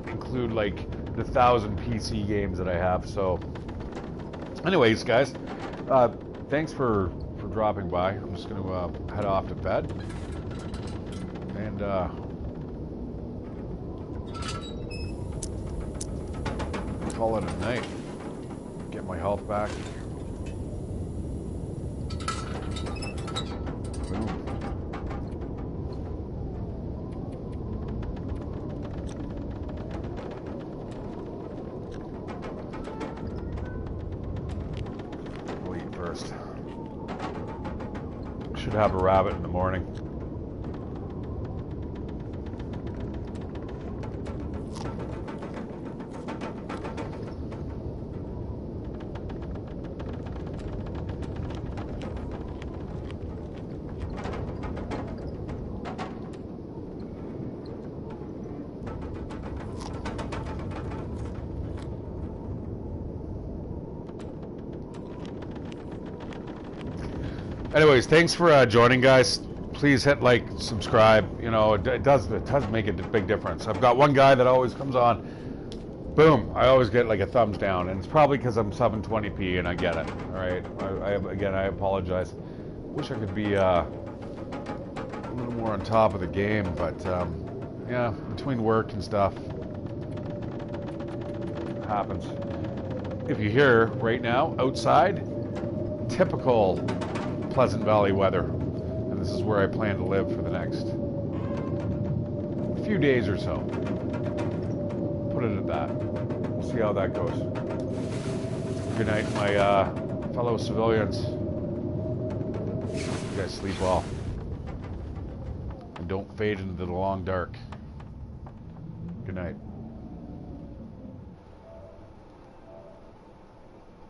include like the 1,000 PC games that I have. So anyways, guys, thanks for dropping by. I'm just going to head off to bed and call it a night. Get my health back. Boom. We'll eat first. Should have a rabbit in the morning. Anyways, thanks for joining, guys. Please hit like, subscribe. You know, it does make a big difference. I've got one guy that always comes on. Boom! I always get like a thumbs down, and it's probably because I'm 720p, and I get it. All right. I apologize. Wish I could be a little more on top of the game, but yeah, between work and stuff, it happens. If you hear right now outside, typical Pleasant Valley weather, and this is where I plan to live for the next few days or so. Put it at that. We'll see how that goes. Good night, my fellow civilians. You guys sleep well, and don't fade into the long dark. Good night.